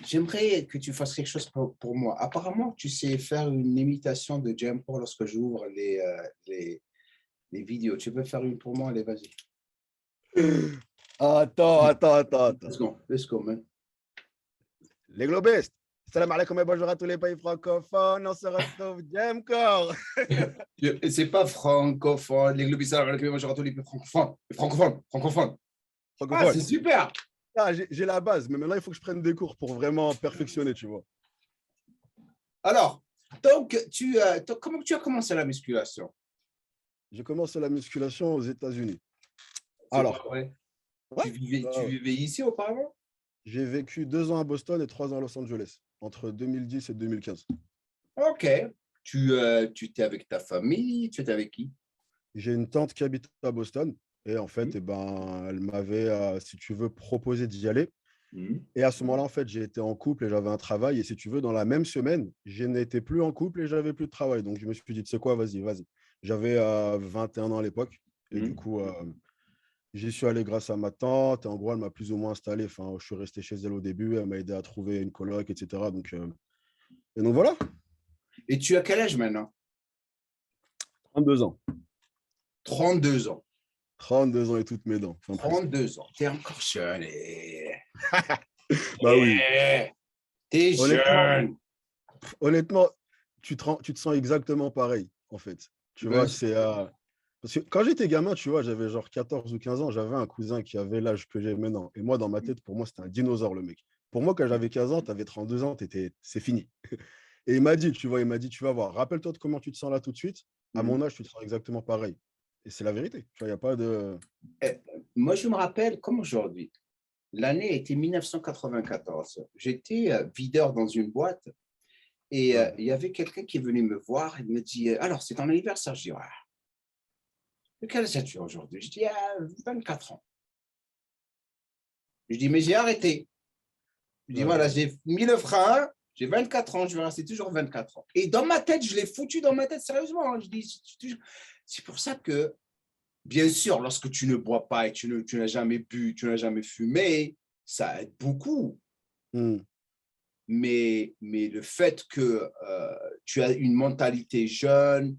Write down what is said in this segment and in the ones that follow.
j'aimerais que tu fasses quelque chose pour moi. Apparemment, tu sais faire une imitation de Jam Paul lorsque j'ouvre les vidéos. Tu peux faire une pour moi? Allez, vas-y. Attends. Let's go. Let's go, man. Les globistes, salam alaikum et bonjour à tous les pays francophones. On se retrouve Jamcore. C'est pas francophone. Les globisards, bonjour à tous les francophones. Francophones. Ah, c'est Francophone. super. Ah, j'ai la base, mais maintenant il faut que je prenne des cours pour vraiment perfectionner, tu vois. Alors, donc, comment tu as commencé la musculation? J'ai commencé la musculation aux États-Unis. C'est pas Alors, vrai. ouais, Tu ouais. vivais ici auparavant? J'ai vécu 2 ans à Boston et 3 ans à Los Angeles, entre 2010 et 2015. Ok. Tu étais avec ta famille? Tu étais avec qui? J'ai une tante qui habite à Boston et en fait, Mhm. elle m'avait, si tu veux, proposé d'y aller. Mhm. Et à ce moment-là, en fait, j'ai été en couple et j'avais un travail. Et si tu veux, dans la même semaine, je n'étais plus en couple et j'avais plus de travail. Donc, je me suis dit, tu sais quoi, vas-y. J'avais 21 ans à l'époque. Et du Mhm. coup, j'y suis allé grâce à ma tante. Et en gros, elle m'a plus ou moins installé. Enfin, je suis resté chez elle au début. Elle m'a aidé à trouver une coloc, etc. Et donc voilà, Et tu as quel âge maintenant? 32 ans. 32 ans. 32 ans et toutes mes dents. Enfin, presque. 32 ans. T'es encore jeune. Bah oui. T'es Honnêtement, jeune. honnêtement, tu te sens exactement pareil, en fait. Tu Ben, vois, c'est. Parce que quand j'étais gamin, tu vois, j'avais genre 14 ou 15 ans, j'avais un cousin qui avait l'âge que j'ai maintenant. Et moi, dans ma tête, pour moi, c'était un dinosaure, le mec. Pour moi, quand j'avais 15 ans, tu avais 32 ans, c'est fini. Et il m'a dit, tu vois, tu vas voir, rappelle-toi de comment tu te sens là tout de suite. À Mhm. mon âge, tu te sens exactement pareil. Et c'est la vérité. Tu vois, il n'y a pas de. Moi, je me rappelle comme aujourd'hui. L'année était 1994. J'étais videur dans une boîte et Ouais. il y avait quelqu'un qui est venu me voir et me dit alors, c'est ton anniversaire? Je dis ouais. De quel âge as-tu aujourd'hui? Je dis 24 ans. Je dis mais j'ai arrêté. Je dis Ouais. voilà, j'ai mis le frein, j'ai 24 ans, je vais rester toujours 24 ans. Et dans ma tête, je l'ai foutu dans ma tête sérieusement. Hein. Je dis c'est pour ça que, bien sûr, lorsque tu ne bois pas et tu n'as jamais bu, tu n'as jamais fumé, ça aide beaucoup. Hmm. Mais le fait que tu as une mentalité jeune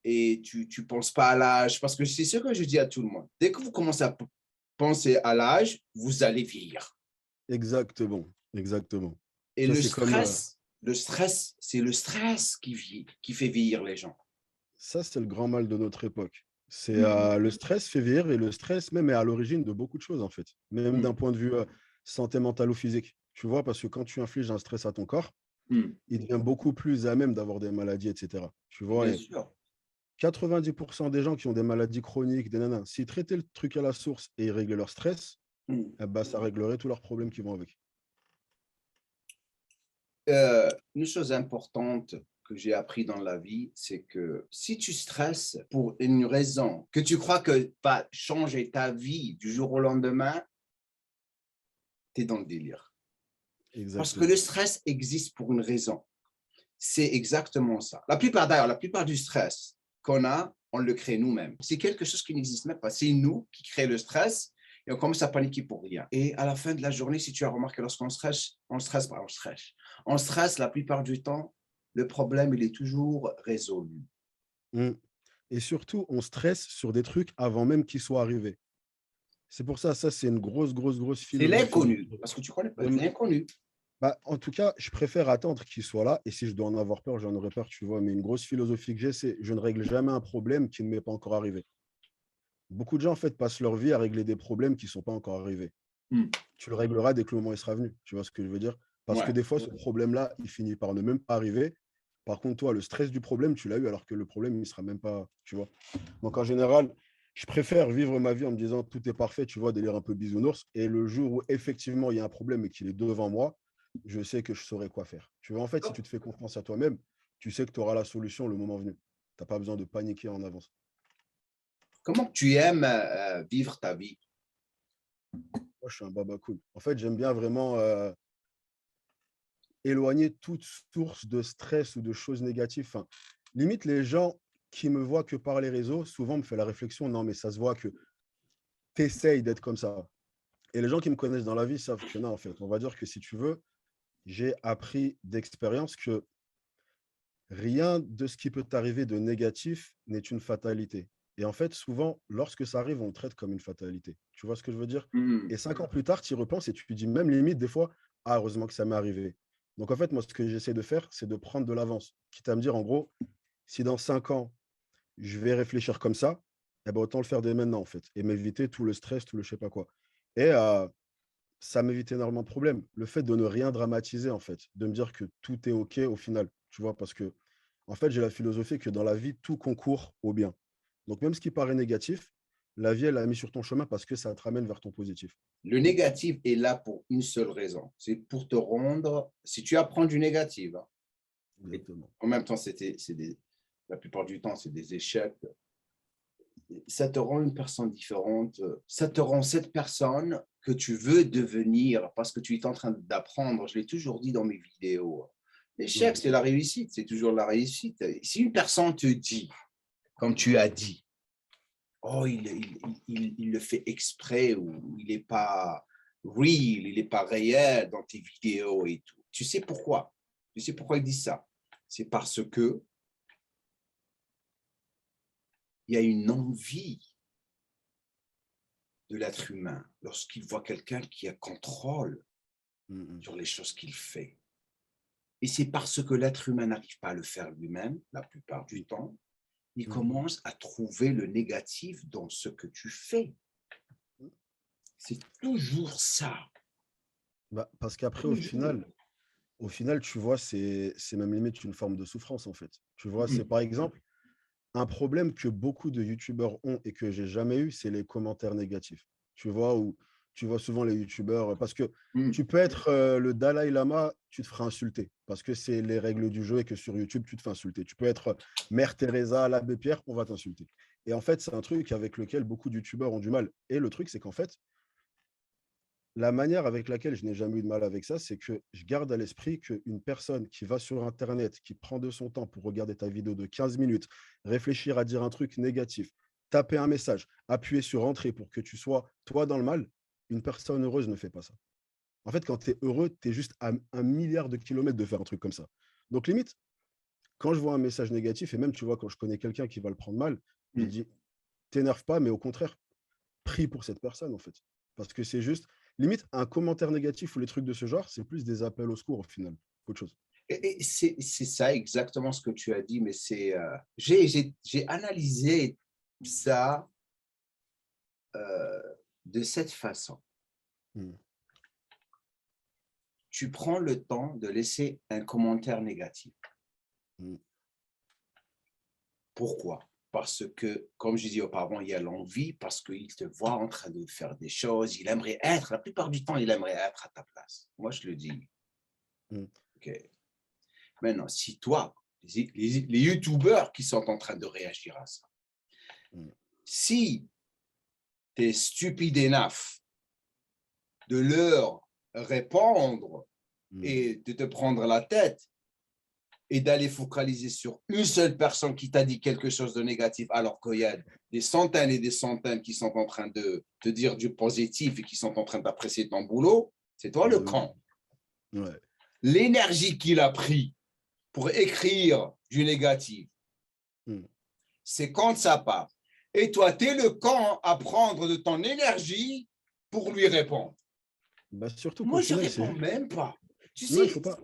et tu ne penses pas à l'âge, parce que c'est ce que je dis à tout le monde. Dès que vous commencez à penser à l'âge, vous allez vieillir. Exactement. Exactement. Et Tu vois, c'est comme. c'est le stress qui fait vieillir les gens. Ça, c'est le grand mal de notre époque. C'est Mm, le stress fait vieillir et le stress même est à l'origine de beaucoup de choses en fait, même d'un mm, point de vue santé mentale ou physique. Tu vois, parce que quand tu infliges un stress à ton corps, mm. il devient beaucoup plus à même d'avoir des maladies, etc. Tu vois, Bien et sûr. 90% des gens qui ont des maladies chroniques, des nanas, s'ils traitaient le truc à la source et ils réglaient leur stress, Mm. eh ben, ça réglerait tous leurs problèmes qui vont avec. Une chose importante que j'ai appris dans la vie, c'est que si tu stresses pour une raison que tu crois que va changer ta vie du jour au lendemain, tu es dans le délire. Parce que Exactement. le stress existe pour une raison. C'est exactement ça. La plupart du stress qu'on a, on le crée nous-mêmes. C'est quelque chose qui n'existe même pas. C'est nous qui créons le stress et on commence à paniquer pour rien. Et à la fin de la journée, si tu as remarqué, lorsqu'on stresse, on stresse la plupart du temps, le problème, il est toujours résolu. Mm. Et surtout, on stresse sur des trucs avant même qu'ils soient arrivés. C'est pour ça, ça, c'est une grosse C'est philosophie l'inconnu, parce que tu connais pas de- l'inconnu. Bah, en tout cas, je préfère attendre qu'il soit là. Et si je dois en avoir peur, j'en aurai peur, tu vois. Mais une grosse philosophie que j'ai, c'est je ne règle jamais un problème qui ne m'est pas encore arrivé. Beaucoup de gens, en fait, passent leur vie à régler des problèmes qui ne sont pas encore arrivés. Hmm. Tu le régleras dès que le moment il sera venu. Tu vois ce que je veux dire? Parce que Ouais. des fois, ce problème-là, il finit par ne même pas arriver. Par contre, toi, le stress du problème, tu l'as eu alors que le problème, il ne sera même pas, tu vois. Donc, en général, je préfère vivre ma vie en me disant tout est parfait, tu vois, délire un peu bisounours. Et le jour où effectivement il y a un problème et qu'il est devant moi, je sais que je saurai quoi faire. Tu vois, en fait, si tu te fais confiance à toi-même, tu sais que tu auras la solution le moment venu. Tu n'as pas besoin de paniquer en avance. Comment tu aimes vivre ta vie? Moi, je suis un baba cool. En fait, j'aime bien vraiment éloigner toute source de stress ou de choses négatives. Enfin, limite, les gens qui me voient que par les réseaux, souvent me font la réflexion, non, mais ça se voit que tu essayes d'être comme ça. Et les gens qui me connaissent dans la vie savent que non, en fait, on va dire que si tu veux, j'ai appris d'expérience que rien de ce qui peut t'arriver de négatif n'est une fatalité. Et en fait, souvent, lorsque ça arrive, on le traite comme une fatalité. Tu vois ce que je veux dire? Hmm. Et 5 ans plus tard, tu y repenses et tu te dis même limite des fois, ah, heureusement que ça m'est arrivé. Donc en fait, moi, ce que j'essaie de faire, c'est de prendre de l'avance. Quitte à me dire, en gros, si dans 5 ans, je vais réfléchir comme ça, eh ben, autant le faire dès maintenant, en fait, et m'éviter tout le stress, tout le je sais pas quoi. Et ça m'évite énormément de problèmes. Le fait de ne rien dramatiser, en fait, de me dire que tout est OK au final, tu vois? Parce que en fait, j'ai la philosophie que dans la vie, tout concourt au bien. Donc même ce qui paraît négatif, la vie, elle l'a mis sur ton chemin parce que ça te ramène vers ton positif. Le négatif est là pour une seule raison. C'est pour te rendre, si tu apprends du négatif, hein, et Exactement. en même temps, la plupart du temps, c'est des échecs, ça te rend une personne différente, ça te rend cette personne que tu veux devenir parce que tu es en train d'apprendre. Je l'ai toujours dit dans mes vidéos. L'échec, Mmh. c'est la réussite, c'est toujours la réussite. Si une personne te dit, comme tu as dit, oh, il le fait exprès ou il n'est pas real, il n'est pas réel dans tes vidéos et tout. Tu sais pourquoi? Tu sais pourquoi il dit ça? C'est parce que il y a une envie de l'être humain lorsqu'il voit quelqu'un qui a contrôle Mmh mh. sur les choses qu'il fait. Et c'est parce que l'être humain n'arrive pas à le faire lui-même, la plupart du temps, il Mmh mh. commence à trouver le négatif dans ce que tu fais. Mmh. C'est toujours ça, Bah, parce qu'après toujours. au final, tu vois, c'est même limite une forme de souffrance, en fait. Tu vois? C'est Mhm. par exemple, un problème que beaucoup de youtubeurs ont et que j'ai jamais eu, c'est les commentaires négatifs. Tu vois? Où tu vois souvent les youtubeurs, parce que Mhm. tu peux être, le Dalaï Lama, tu te feras insulter parce que c'est les règles du jeu et que sur YouTube, tu te fais insulter. Tu peux être, Mère Teresa, l'abbé Pierre, on va t'insulter. Et en fait, c'est un truc avec lequel beaucoup de youtubeurs ont du mal. Et le truc, c'est qu'en fait, la manière avec laquelle je n'ai jamais eu de mal avec ça, c'est que je garde à l'esprit qu'une personne qui va sur internet, qui prend de son temps pour regarder ta vidéo de 15 minutes, réfléchir à dire un truc négatif, taper un message, appuyer sur entrée pour que tu sois toi dans le mal, une personne heureuse ne fait pas ça. En fait, quand tu es heureux, tu es juste à 1 milliard de kilomètres de faire un truc comme ça. Donc limite, quand je vois un message négatif et même, tu vois, quand je connais quelqu'un qui va le prendre mal, je lui Mhm. dis: «T'énerve pas, mais au contraire, prie pour cette personne, en fait». Parce que c'est juste, limite, un commentaire négatif ou les trucs de ce genre, c'est plus des appels au secours au final, qu'autre chose. Et c'est ça exactement ce que tu as dit, mais j'ai analysé ça de cette façon. Mmh. Tu prends le temps de laisser un commentaire négatif. Mmh. Pourquoi? Parce que, comme je disais auparavant, il y a l'envie, parce qu'il te voit en train de faire des choses, il aimerait être, la plupart du temps, il aimerait être à ta place. Moi, je le dis. Mmh. OK. Maintenant, si toi, les youtubeurs qui sont en train de réagir à ça, Mmh. si tu es stupide enough de leur répondre Mmh. et de te prendre la tête et d'aller focaliser sur une seule personne qui t'a dit quelque chose de négatif, alors qu'il y a des centaines et des centaines qui sont en train de te dire du positif et qui sont en train d'apprécier ton boulot, c'est toi le De ouf. con. Ouais. L'énergie qu'il a pris pour écrire du négatif, Mmh. c'est quand ça part. Et toi, tu es le con à prendre de ton énergie pour lui répondre. Bah, surtout qu'au Moi, je final, c'est réponds juste même pas. Tu non, il sais, faut pas.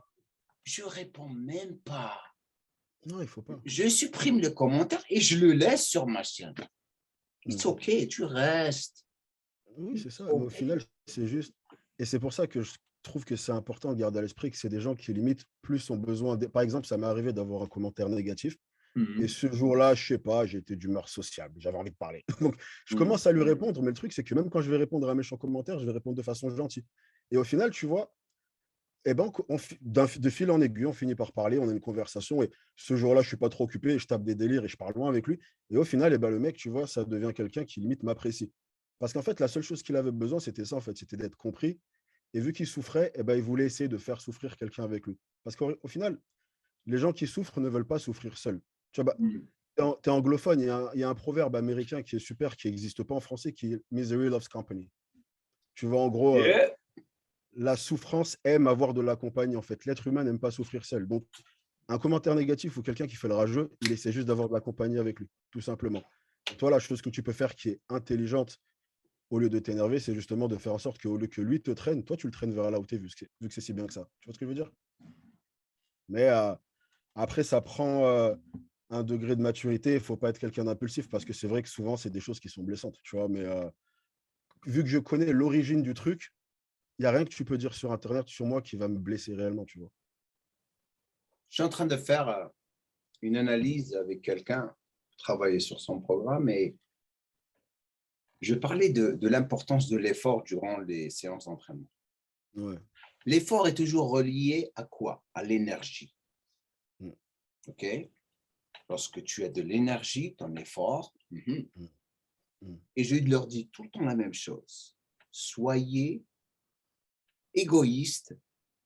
je réponds même pas. Non, il faut pas. Je supprime le commentaire et je le laisse sur ma chaîne. Mmh. It's OK, tu restes. Oui, c'est It's ça, mais au OK. final, c'est juste et c'est pour ça que je trouve que c'est important de garder à l'esprit que c'est des gens qui, limite, plus ont besoin de par exemple, ça m'est arrivé d'avoir un commentaire négatif. Et Mhm. ce jour-là, je sais pas, j'ai été d'humeur sociable, j'avais envie de parler. Donc, je Mhm. commence à lui répondre, mais le truc, c'est que même quand je vais répondre à un méchant commentaire, je vais répondre de façon gentille. Et au final, tu vois, eh ben, de fil en aiguille, on finit par parler, on a une conversation. Et ce jour-là, je suis pas trop occupé, je tape des délires et je parle loin avec lui. Et au final, eh ben, le mec, tu vois, ça devient quelqu'un qui limite m'apprécie. Parce qu'en fait, la seule chose qu'il avait besoin, c'était ça, en fait, c'était d'être compris. Et vu qu'il souffrait, eh ben, il voulait essayer de faire souffrir quelqu'un avec lui. Parce qu'au final, les gens qui souffrent ne veulent pas souffrir seuls. Tu vois, bah, Mhm. tu anglophone, il y a un proverbe américain qui est super, qui n'existe pas en français, qui est Misery loves company. Tu vois, en gros, Yeah. la souffrance aime avoir de la compagnie, en fait. L'être humain n'aime pas souffrir seul. Donc, un commentaire négatif ou quelqu'un qui fait le rageux, il essaie juste d'avoir de la compagnie avec lui, tout simplement. Toi, la chose que tu peux faire qui est intelligente au lieu de t'énerver, c'est justement de faire en sorte qu'au lieu que lui te traîne, toi, tu le traînes vers là où tu es, vu que c'est si bien que ça. Tu vois ce que je veux dire? Mais après, ça prend un degré de maturité. Il ne faut pas être quelqu'un d'impulsif parce que c'est vrai que souvent, c'est des choses qui sont blessantes, tu vois. Mais vu que je connais l'origine du truc, il n'y a rien que tu peux dire sur Internet, sur moi, qui va me blesser réellement, tu vois. Je suis en train de faire une analyse avec quelqu'un, travailler sur son programme, et je parlais de l'importance de l'effort durant les séances d'entraînement. Ouais. L'effort est toujours relié à quoi? À l'énergie. Mm. OK? Lorsque tu as de l'énergie, ton effort, et je leur dis tout le temps la même chose. Soyez égoïste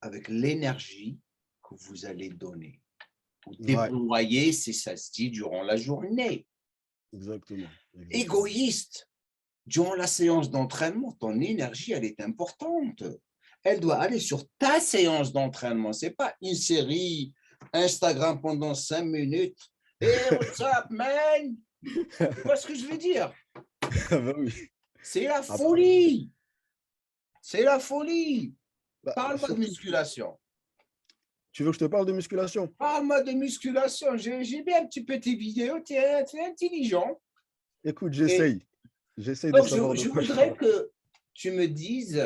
avec l'énergie que vous allez donner. Vous Ouais, déployer, si ça se dit, durant la journée. exactement. Égoïste. Durant la séance d'entraînement, ton énergie, elle est importante. Elle doit aller sur ta séance d'entraînement. Ce n'est pas une série Instagram pendant 5 minutes. Hey, what's up, man? Tu vois ce que je veux dire? Bah oui. C'est la Après, folie. C'est la folie. bah, Parle-moi de surtout, musculation. tu veux que je te parle de musculation? Parle-moi de musculation. J'ai bien un petit peu tes vidéos. Tu es intelligent. Écoute, Et j'essaye de donc, savoir de je quoi je voudrais parle. que tu me dises,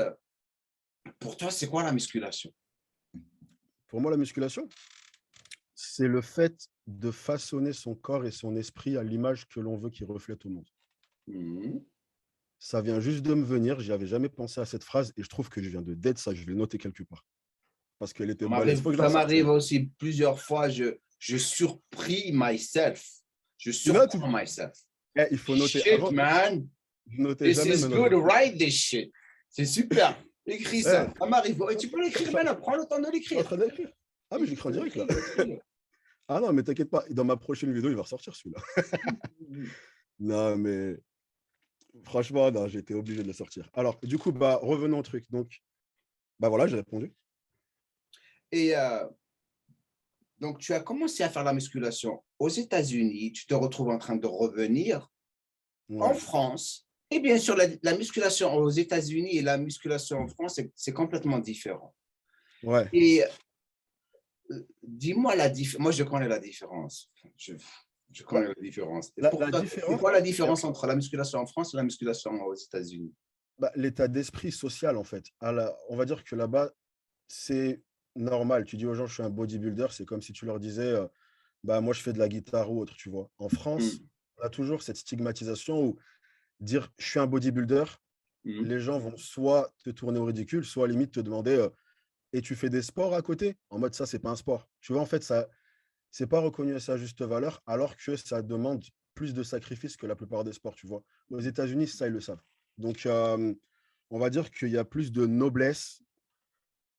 pour toi, c'est quoi la musculation? Pour moi, la musculation, c'est le fait de façonner son corps et son esprit à l'image que l'on veut qu'il reflète au monde. Mhm. Ça vient juste de me venir, j'y avais jamais pensé à cette phrase et je trouve que je viens de dead ça, je vais le noter quelque part. Parce qu'elle était balèze. Faut que je la Ça sorte, m'arrive celle-là. aussi plusieurs fois, je surpris myself. Je Tu vois, surprends myself. eh, il faut noter. Shit, Avant, man. je notais This jamais, is maintenant je good. note. Write this shit. C'est super. Écris Eh, ça. Ça m'arrive. Et tu peux je l'écrire suis en maintenant. Prends le temps de en l'écrire. train d'écrire. Ah, mais j'écris en direct là. Écris, écris. Ah non, mais t'inquiète pas, dans ma prochaine vidéo, il va ressortir celui-là. Non, mais franchement, non, j'étais obligé de le sortir. Alors, du coup, bah, revenons au truc. Donc, bah voilà, j'ai répondu. Et donc, tu as commencé à faire la musculation aux États-Unis. Tu te retrouves en train de revenir en Ouais, France. Et bien sûr, la musculation aux États-Unis et la musculation en France, c'est complètement différent. ouais. Et dis-moi la différence. Moi, je connais la différence. Je Bah, connais la différence. Et pour la toi, c'est différence, quoi la il y a- différence entre la musculation en France et la musculation aux États-Unis? bah, l'état d'esprit social, en fait. On va dire que là-bas, c'est normal. Tu dis aux gens, je suis un bodybuilder, c'est comme si tu leur disais, bah, moi, je fais de la guitare ou autre, tu vois. En France, Mm, on a toujours cette stigmatisation où dire, je suis un bodybuilder, mm. les gens vont soit te tourner au ridicule, soit à la limite te demander, et tu fais des sports à côté? En mode, ça, c'est pas un sport. Tu vois, en fait, ça, c'est pas reconnu à sa juste valeur, alors que ça demande plus de sacrifices que la plupart des sports, tu vois. Aux États-Unis, ça, ils le savent. Donc, on va dire qu'il y a plus de noblesse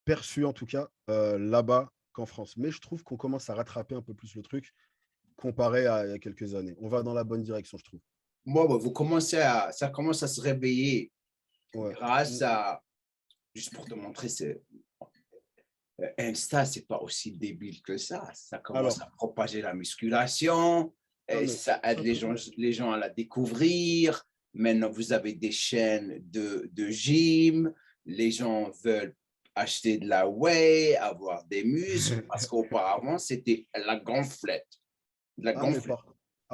perçue, en tout cas, là-bas qu'en France. Mais je trouve qu'on commence à rattraper un peu plus le truc comparé à il y a quelques années. On va dans la bonne direction, je trouve. Moi, ça commence à se réveiller Ouais. grâce à, juste pour te montrer, Insta, c'est pas aussi débile que ça. Ça commence Alors, à propager la musculation non, et mais ça aide les gens à la découvrir. Maintenant, vous avez des chaînes de gym. Les gens veulent acheter de la whey, avoir des muscles, parce qu'auparavant, c'était la gonflette. La ah, mais gonflette.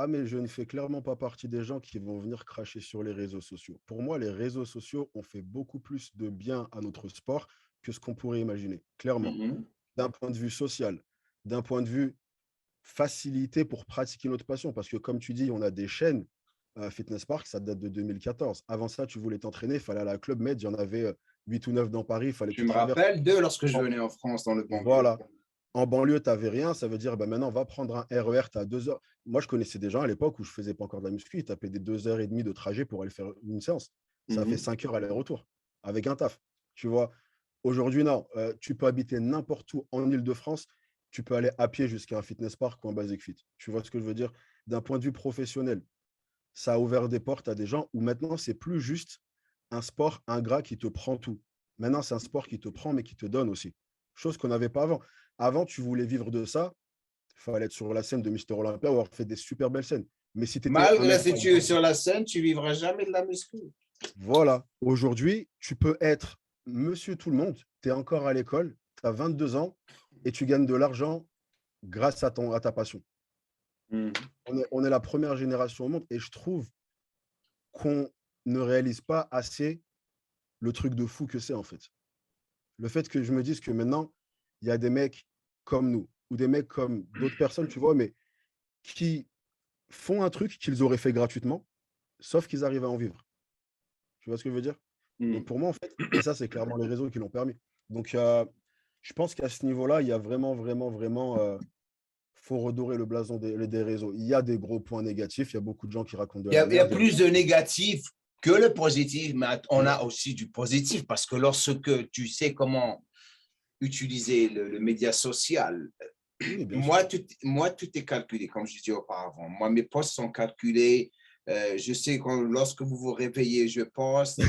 mais je ne fais clairement pas partie des gens qui vont venir cracher sur les réseaux sociaux. Pour moi, les réseaux sociaux ont fait beaucoup plus de bien à notre sport que ce qu'on pourrait imaginer, clairement. Mhm. D'un point de vue social, d'un point de vue facilité pour pratiquer notre passion. Parce que comme tu dis, on a des chaînes Fitness Park, ça date de 2014. Avant ça, tu voulais t'entraîner, il fallait aller à la Club Med, il y en avait 8 ou 9 dans Paris, il fallait que Je tu me traverses. rappelle de lorsque je venais en France dans le banlieue. Voilà. En banlieue, tu n'avais rien. Ça veut dire, bah, maintenant, on va prendre un RER, tu as 2 heures. Moi, je connaissais des gens à l'époque où je ne faisais pas encore de la muscu. Ils tapaient des 2 heures et demie de trajet pour aller faire une séance. Ça fait Mhm. 5 heures aller-retour avec un taf. Tu vois, aujourd'hui, non. Tu peux habiter n'importe où en Île-de-France. Tu peux aller à pied jusqu'à un fitness park ou un basic fit. Tu vois ce que je veux dire? D'un point de vue professionnel, ça a ouvert des portes à des gens où maintenant, c'est plus juste un sport ingrat qui te prend tout. Maintenant, c'est un sport qui te prend, mais qui te donne aussi. Chose qu'on n'avait pas avant. Avant, tu voulais vivre de ça, il fallait être sur la scène de Mister Olympia ou avoir fait des super belles scènes. Mais si tu étais un Malgré mec, si par tu es exemple, sur la scène, tu vivras jamais de la muscu. voilà, aujourd'hui, tu peux être monsieur tout le monde, tu es encore à l'école, tu as 22 ans et tu gagnes de l'argent grâce à ta passion. Mhm. On est la première génération au monde et je trouve qu'on ne réalise pas assez le truc de fou que c'est en fait. Le fait que je me dise que maintenant, il y a des mecs comme nous ou des mecs comme d'autres personnes, tu vois, mais qui font un truc qu'ils auraient fait gratuitement, sauf qu'ils arrivent à en vivre. Tu vois ce que je veux dire? Donc Mhm. pour moi, en fait, et ça, c'est clairement les réseaux qui l'ont permis. Donc, je pense qu'à ce niveau-là, il y a vraiment, vraiment, vraiment, faut redorer le blason des réseaux. Il y a des gros points négatifs, il y a beaucoup de gens qui racontent de la Il y a merde. plus de négatifs que le positif, mais on Ouais. a aussi du positif parce que lorsque tu sais comment utiliser le média social, Oui, bien moi, sûr. tout est calculé, comme je disais auparavant. Moi, mes postes sont calculés. Je sais que lorsque vous vous réveillez, je poste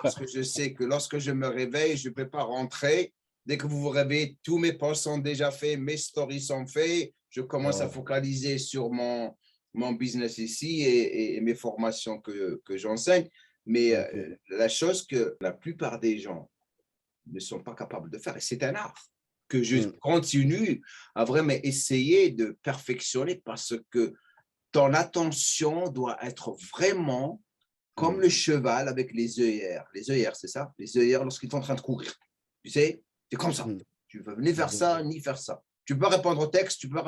parce que je sais que lorsque je me réveille, je ne peux pas rentrer. Dès que vous vous réveillez, tous mes posts sont déjà faits, mes stories sont faits. Je commence à Ouais, focaliser sur mon business ici et mes formations que j'enseigne. Mais ok. la chose que la plupart des gens ne sont pas capables de faire, et c'est un art que je Mm, continue à vraiment essayer de perfectionner parce que ton attention doit être vraiment comme mm, le cheval avec les œillères. Les œillères, c'est ça? Les œillères lorsqu'ils sont en train de courir. Tu sais, c'est comme ça. mm. Tu ne veux ni faire Je vois. ça, ni faire ça. Tu peux répondre au texte, tu peux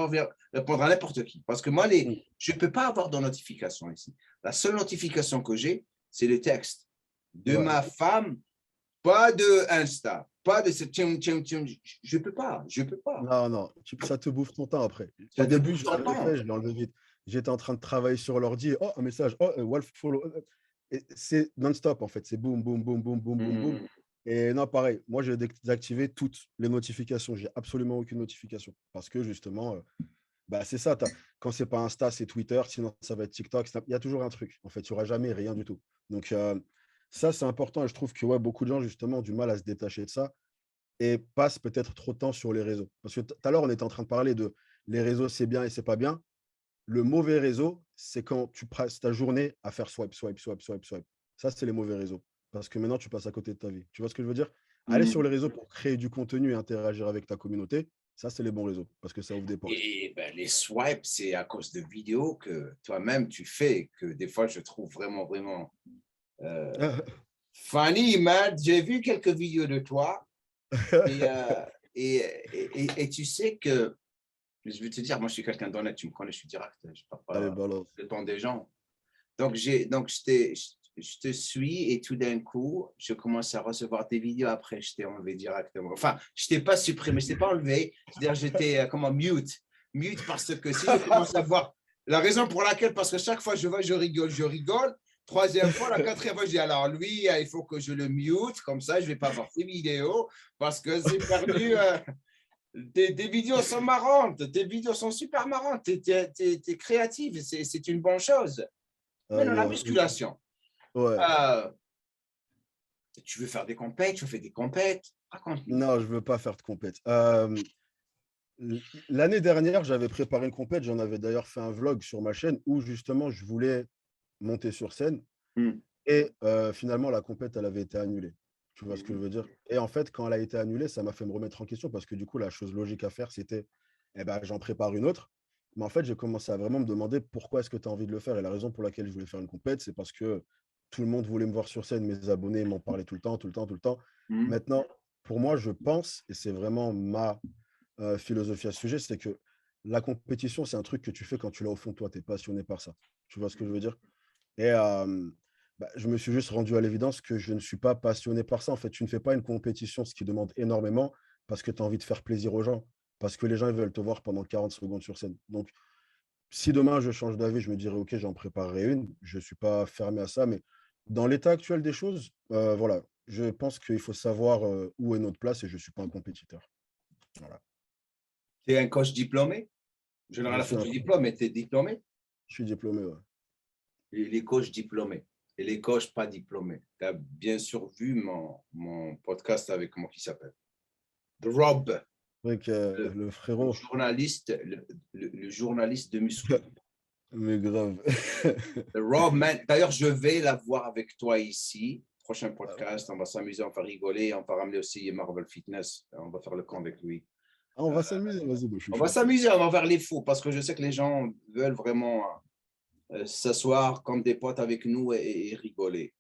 répondre à n'importe qui. Parce que moi, Mm. je ne peux pas avoir de notification ici. La seule notification que j'ai, c'est le texte de Ouais. ma femme, pas de Insta, pas de ce tchim, tchim, tchim. Je ne peux pas, je ne peux pas. Non, non, ça te bouffe ton temps après. Au Ça te début, bouffe je ton l'avais fait, temps. je l'ai enlevé vite. J'étais en train de travailler sur l'ordi. Oh, un message. Oh, Wolf follow. Et c'est non-stop en fait. C'est boum, boum, boum, boum, boum, boum, boum. Mmh. Et non, pareil. Moi, j'ai désactivé toutes les notifications. J'ai absolument aucune notification. Parce que justement, bah, c'est ça. Quand c'est pas Insta, c'est Twitter. Sinon, ça va être TikTok. Il y a toujours un truc. En fait, il n'y aura jamais rien du tout. Donc, ça, c'est important. Et je trouve que ouais, beaucoup de gens, justement, ont du mal à se détacher de ça et passent peut-être trop de temps sur les réseaux. Parce que tout à l'heure, on était en train de parler de les réseaux, c'est bien et c'est pas bien. Le mauvais réseau, c'est quand tu passes ta journée à faire swipe, swipe, swipe, swipe, swipe. Ça, c'est les mauvais réseaux. Parce que maintenant, tu passes à côté de ta vie. Tu vois ce que je veux dire? Aller sur les Mmh. réseaux pour créer du contenu et interagir avec ta communauté, ça, c'est les bons réseaux. Parce que ça ouvre des portes. Et ben, les swipes, c'est à cause de vidéos que toi-même tu fais, que des fois je trouve vraiment, vraiment funny, man. J'ai vu quelques vidéos de toi et, et tu sais que, je vais te dire, moi je suis quelqu'un d'honnête, tu me connais, je suis direct, je ne parle Allez, pas balance. le temps des gens. Donc, je te suis et tout d'un coup, je commence à recevoir des vidéos. Après, je t'ai enlevé directement. Enfin, je ne t'ai pas supprimé, je ne t'ai pas enlevé. C'est-à-dire, j'étais comment mute. Mute parce que si je commence à voir la raison pour laquelle, parce que chaque fois je vois, je rigole, je rigole. Troisième fois, la quatrième fois, je dis alors lui, il faut que je le mute, comme ça, je ne vais pas voir ses vidéos parce que j'ai perdu. Tes vidéos sont marrantes, tes vidéos sont super marrantes, tu es créative, c'est une bonne chose. Maintenant, la Ouais. musculation. Ouais. Euh, Tu veux faire des compètes, tu fais des compètes. Raconte-nous. Non, je veux pas faire de compète. L'année dernière, j'avais préparé une compète. J'en avais d'ailleurs fait un vlog sur ma chaîne où justement je voulais monter sur scène. Hmm. Et finalement, la compète, elle avait été annulée. Tu vois ce que je Mhm. veux dire? Et en fait, quand elle a été annulée, ça m'a fait me remettre en question parce que du coup, la chose logique à faire, c'était, eh ben, j'en prépare une autre. Mais en fait, j'ai commencé à vraiment me demander pourquoi est-ce que tu as envie de le faire. Et la raison pour laquelle je voulais faire une compète, c'est parce que tout le monde voulait me voir sur scène, mes abonnés m'en parlaient tout le temps, tout le temps, tout le temps. Mhm. Maintenant, pour moi, je pense, et c'est vraiment ma philosophie à ce sujet, c'est que la compétition, c'est un truc que tu fais quand tu l'as au fond de toi, tu es passionné par ça. Tu vois ce que je veux dire? Et bah, je me suis juste rendu à l'évidence que je ne suis pas passionné par ça. En fait, tu ne fais pas une compétition, ce qui demande énormément, parce que tu as envie de faire plaisir aux gens, parce que les gens ils veulent te voir pendant 40 secondes sur scène. Donc, si demain je change d'avis, je me dirais, OK, j'en préparerai une. Je ne suis pas fermé à ça, mais dans l'état actuel des choses, voilà, je pense qu'il faut savoir où est notre place et je ne suis pas un compétiteur. Voilà. Tu es un coach diplômé. Je Généralement, il suis, faut que un, tu diplômes, mais tu es diplômé. je suis diplômé. Ouais. Les coachs diplômés. et les coachs pas diplômés. Tu as bien sûr vu mon podcast avec comment il s'appelle? The Rob, Avec le, le le frérot, journaliste, le journaliste de muscu. mais grave. The Rob, man. D'ailleurs, je vais la voir avec toi ici. Prochain podcast, on va s'amuser, on va rigoler, on va ramener aussi Marvel Fitness. On va faire le camp avec lui. Ah, on va s'amuser, vas-y, je suis On va chaud. s'amuser, on va faire les fous parce que je sais que les gens veulent vraiment s'asseoir comme des potes avec nous et rigoler.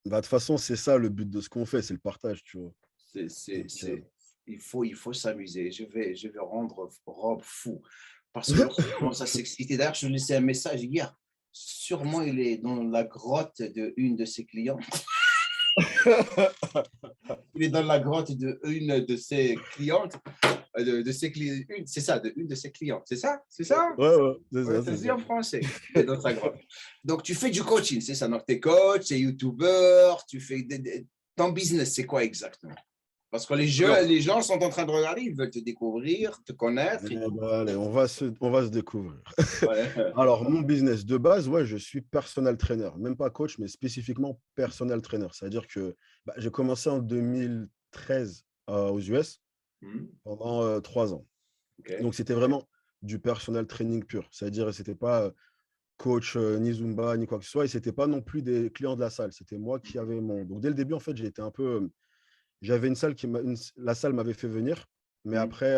Bah, de toute façon, c'est ça le but de ce qu'on fait, c'est le partage, tu vois. Donc, Il faut s'amuser. Je vais rendre Rob fou parce que lorsqu'il commence à s'exciter, d'ailleurs, je lui ai laissé un message hier. Sûrement, il est dans la grotte de une de ses clientes. Il est dans la grotte de une de ses clientes. De ses clients, c'est ça, de une de ses clientes. C'est ça? C'est ça? ouais, c'est Ouais, ça, ça c'est se dit ça. en français. Il est dans sa grotte. Donc, tu fais du coaching, c'est ça. Donc, tu es coach, tu es youtubeur, tu fais ton business, c'est quoi exactement? Parce que Alors, les gens sont en train de regarder, ils veulent te découvrir, te connaître. bah, allez, on va se découvrir. Ouais. Alors, mon business de base, ouais, je suis personal trainer, même pas coach, mais spécifiquement personal trainer. C'est-à-dire que bah, j'ai commencé en 2013 aux US pendant 3 ans. OK. Donc, c'était vraiment du personal training pur. C'est-à-dire, c'était pas coach ni Zumba ni quoi que ce soit, et c'était pas non plus des clients de la salle. C'était moi qui avais mon. Donc, dès le début, en fait, j'ai été un peu. J'avais une salle la salle m'avait fait venir, mais après,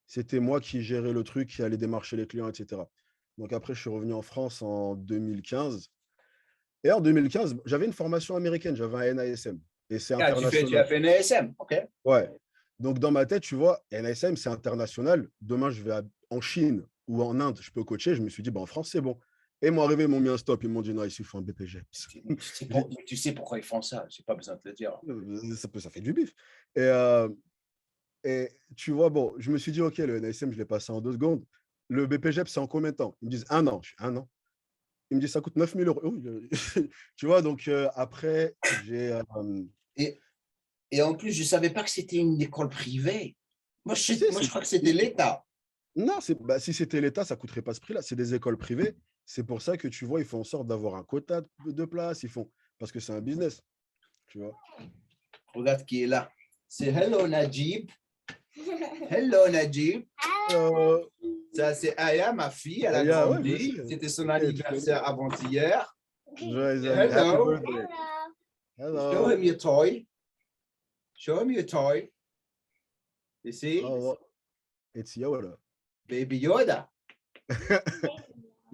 c'était moi qui gérais le truc, qui allait démarcher les clients, etc. Donc après, je suis revenu en France en 2015. Et en 2015, j'avais une formation américaine, j'avais un NASM. Et c'est Ah, tu international. as fait une ASM. OK. Ouais. Donc dans ma tête, tu vois, NASM, c'est international. Demain, je vais en Chine ou en Inde, je peux coacher. Je me suis dit, bah, en France, c'est bon. Et ils m'ont arrivé, ils m'ont mis un stop. Ils m'ont dit, non, ici, il faut un BPGEPS. Tu sais pourquoi ils font ça. Je n'ai pas besoin de te le dire. Ça fait du bif. Et tu vois, bon, je me suis dit, OK, le NASM, je l'ai passé en 2 secondes. Le BPGEPS, c'est en combien de temps? Ils me disent 1 an. Je suis 1 an. Ils me disent, ça coûte 9 000 euros. Oui, tu vois, donc après, j'ai. Et, et en plus, je ne savais pas que c'était une école privée. Si, Moi, je crois que c'était l'État. non, bah, si c'était l'État, ça ne coûterait pas ce prix-là. C'est des écoles privées. C'est pour ça que tu vois, ils font en sorte d'avoir un quota de places. Parce que c'est un business. Tu vois. Regarde qui est là. C'est Hello Najib. Hello Najib. Euh, Ça, c'est Aya, ma fille. Elle a ouais, je grandi. sais. C'était son Ok, tu connais. anniversaire avant-hier. Happy Hello. birthday. Show Hello. him your toy. Show him your toy. You see? Oh, it's Yoda. Baby Yoda.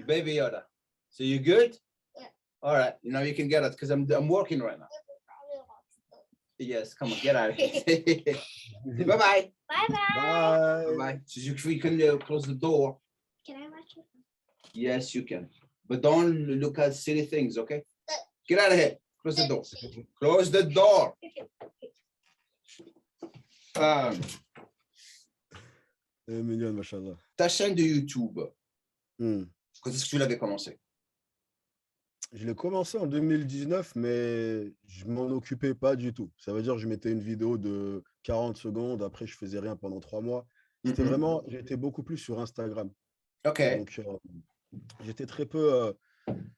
Baby Yoda. So you good? Yeah. All right. Now you can get it because I'm working right now. Yes, come on, get out of here. Bye-bye. Bye-bye. Bye. Bye-bye. So you can close the door. Can I watch it? Yes, you can. But don't look at silly things, okay? Get out of here. Close the door. Close the door. Mignonne, machallah. Ta chaîne de YouTube, Hmm. quand est-ce que tu l'avais commencé? Je l'ai commencé en 2019, mais je m'en occupais pas du tout. Ça veut dire que je mettais une vidéo de 40 secondes, après je faisais rien pendant 3 mois. C'était vraiment, j'étais beaucoup plus sur Instagram. OK. Donc, j'étais très peu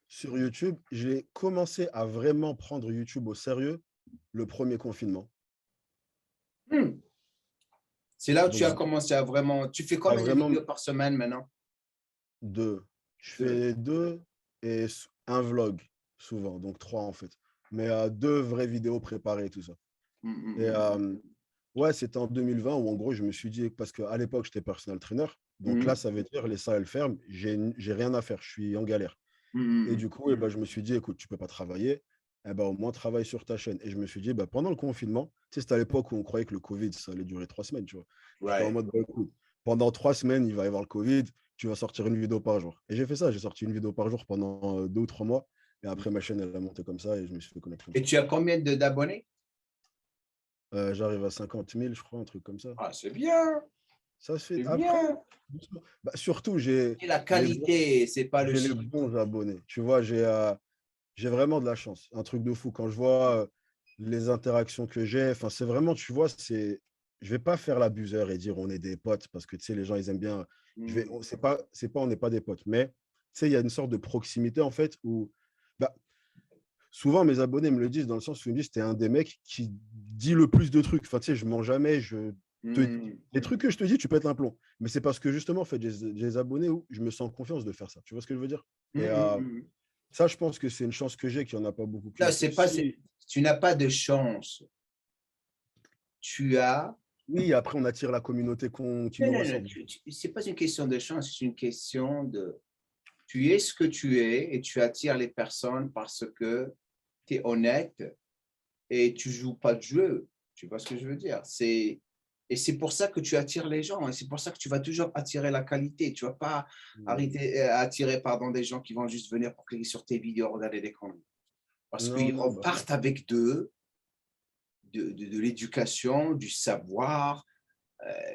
sur YouTube. J'ai commencé à vraiment prendre YouTube au sérieux le premier confinement. C'est là où Donc, tu as commencé à vraiment. Tu fais à combien de vraiment vidéos par semaine maintenant? 2. Je fais 2 et un vlog, souvent, donc 3 en fait. Mais 2 vraies vidéos préparées et tout ça. Et ouais, c'était en 2020 où en gros, je me suis dit, parce qu'à l'époque, j'étais personal trainer. Donc là, ça veut dire les salles elles ferment, j'ai rien à faire, je suis en galère. Et du coup, ben, je me suis dit, écoute, tu peux pas travailler, eh ben, au moins travaille sur ta chaîne. Et je me suis dit, ben, pendant le confinement, tu sais, c'était à l'époque où on croyait que le Covid, ça allait durer 3 semaines, tu vois. J'étais en Ouais. mode, bah, écoute, pendant 3 semaines, il va y avoir le Covid, tu vas sortir une vidéo par jour. Et j'ai fait ça, j'ai sorti une vidéo par jour pendant 2 ou 3 mois. Et après, ma chaîne, elle a monté comme ça et je me suis fait connaître comme Et ça. tu as combien d'abonnés? J'arrive à 50 000, je crois, un truc comme ça. Ah, c'est bien. Ça se fait. C'est Après, bien. doucement. Bah, surtout, j'ai Et la les bons, qualité, c'est pas le j'ai les chiffre. bons abonnés. Tu vois, j'ai vraiment de la chance. Un truc de fou. Quand je vois les interactions que j'ai, enfin, c'est vraiment, tu vois, je vais pas faire l'abuseur et dire on est des potes parce que, tu sais, les gens, ils aiment bien. C'est pas, on n'est pas des potes. Mais, tu sais, il y a une sorte de proximité, en fait, où, bah, souvent, mes abonnés me le disent dans le sens où ils me disent, t'es un des mecs qui dit le plus de trucs. Enfin, tu sais, je mens jamais, les trucs que je te dis, tu pètes un plomb. Mais c'est parce que justement, en fait, j'ai des abonnés où je me sens en confiance de faire ça. Tu vois ce que je veux dire? Et ça, je pense que c'est une chance que j'ai, qu'il n'y en a pas beaucoup Non, plus. Si, tu n'as pas de chance. Tu as. oui, après, on attire la communauté qui Non, nous non, non, ressemble. c'est pas une question de chance, c'est une question de. Tu es ce que tu es et tu attires les personnes parce que tu es honnête et tu joues pas de jeu. Tu vois ce que je veux dire? Et c'est pour ça que tu attires les gens. Et c'est pour ça que tu vas toujours attirer la qualité. Tu ne vas pas attirer des gens qui vont juste venir pour cliquer sur tes vidéos, regarder des contenus. Parce Non, qu'ils non, bah, repartent avec de l'éducation, du savoir.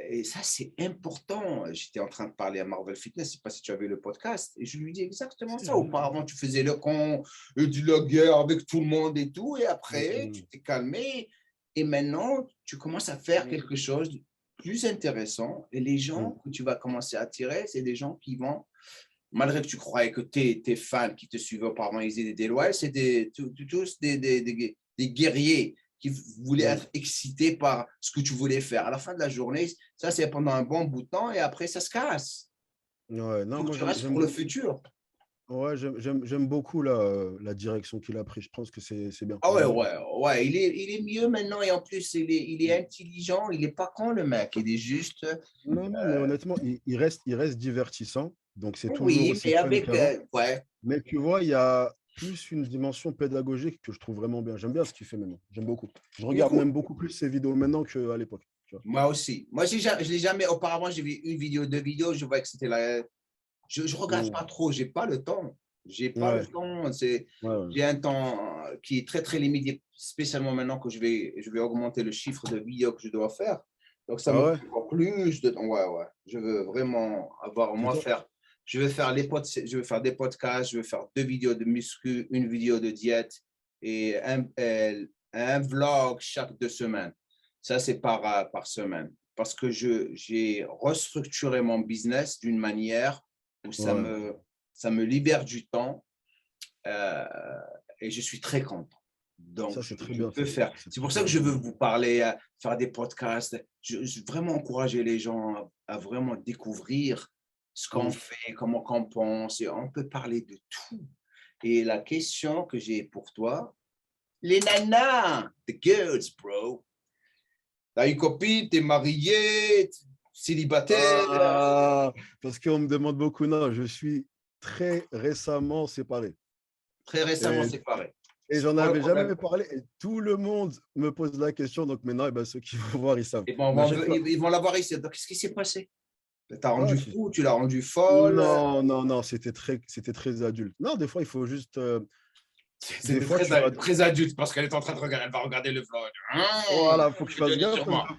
Et ça, c'est important. J'étais en train de parler à Marvel Fitness, je ne sais pas si tu avais le podcast, et je lui dis exactement si, ça. je l'ai. Auparavant, tu faisais le con, de la guerre avec tout le monde et tout, et après, tu t'es calmé, et maintenant, tu commences à faire quelque chose de plus intéressant, et les gens que tu vas commencer à attirer, c'est des gens qui vont, malgré que tu croyais que tes fans qui te suivaient auparavant, ils étaient des loyaux, c'est tous des guerriers qui voulaient être excités par ce que tu voulais faire. À la fin de la journée, ça, c'est pendant un bon bout de temps et après, ça se casse. Ouais, Il non, faut que moi, tu restes pour le futur. ouais, j'aime beaucoup la direction qu'il a prise. Je pense que c'est bien. Ah ouais, Vraiment bien. ouais. Il est mieux maintenant et en plus, il est intelligent. Il n'est pas con, le mec. Il est juste. Non, non, mais honnêtement, il reste divertissant. Donc, c'est toujours Oui, aussi mais fun avec. qu'avant. Ouais. Mais tu vois, il y a plus une dimension pédagogique que je trouve vraiment bien. J'aime bien ce qu'il fait maintenant. J'aime beaucoup. Je regarde même Écoute, beaucoup plus ses vidéos maintenant qu'à l'époque. Tu vois. moi aussi. Moi, je l'ai jamais. Auparavant, j'ai vu une vidéo, deux vidéos. Je vois que c'était la. Je ne regarde pas trop. J'ai pas le temps. J'ai pas le Ouais, temps. ouais. J'ai un temps qui est très, très limité, spécialement maintenant que je vais augmenter le chiffre de vidéos que je dois faire. Donc, ça Ah me ouais? prend encore plus de temps. Ouais, ouais. Je veux vraiment avoir, Mais moi, toi, faire. Je vais faire des podcasts, je vais faire deux vidéos de muscu, une vidéo de diète et un vlog chaque 2 semaines. Ça, c'est par semaine. Parce que j'ai restructuré mon business d'une manière où ouais, ça me libère du temps euh, et je suis très content. Donc, ça, c'est très je bien. peux Ça, faire. c'est C'est pour très ça que bien. je veux vous parler, faire des podcasts. Je veux vraiment encourager les gens à vraiment découvrir ce qu'on Mm. fait, comment on pense. Et on peut parler de tout. Et la question que j'ai pour toi, les nanas, the girls, bro. T'as une copine, t'es marié, célibataire. Ah, parce qu'on me demande beaucoup. Non, je suis très récemment séparé. Très récemment Et, séparés. et C'est j'en quoi le avais problème? jamais parlé. Et tout le monde me pose la question. Donc maintenant, eh ben, ceux qui vont voir, ils savent. Et bon, Mais à chaque fois, ils vont l'avoir ici. Donc, qu'est-ce qui s'est passé? T'as ah, rendu fou, tu l'as rendu folle. non, non, non, c'était très adulte. Non, des fois, il faut juste. Des C'était fois, tu vas. très adulte parce qu'elle est en train de regarder, elle va regarder le vlog. Voilà, il faut que je Je te fasse dis gaffe parce sûrement. que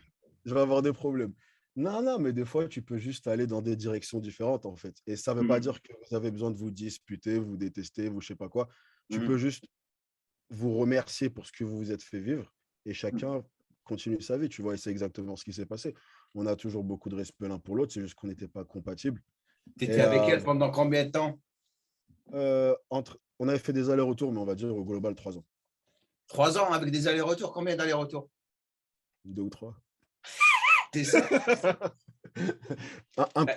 je vais avoir des problèmes. Non, non, mais des fois, tu peux juste aller dans des directions différentes, en fait. Et ça ne veut pas dire que vous avez besoin de vous disputer, vous détester, vous je sais pas quoi. Tu peux juste vous remercier pour ce que vous vous êtes fait vivre et chacun continue sa vie, tu vois. Et c'est exactement ce qui s'est passé. On a toujours beaucoup de respect l'un pour l'autre, c'est juste qu'on n'était pas compatibles. Tu étais Et avec elle pendant combien de temps? on avait fait des allers-retours, mais on va dire au global 3 ans. 3 ans avec des allers-retours. Combien d'allers-retours? 2 ou 3. C'est ça.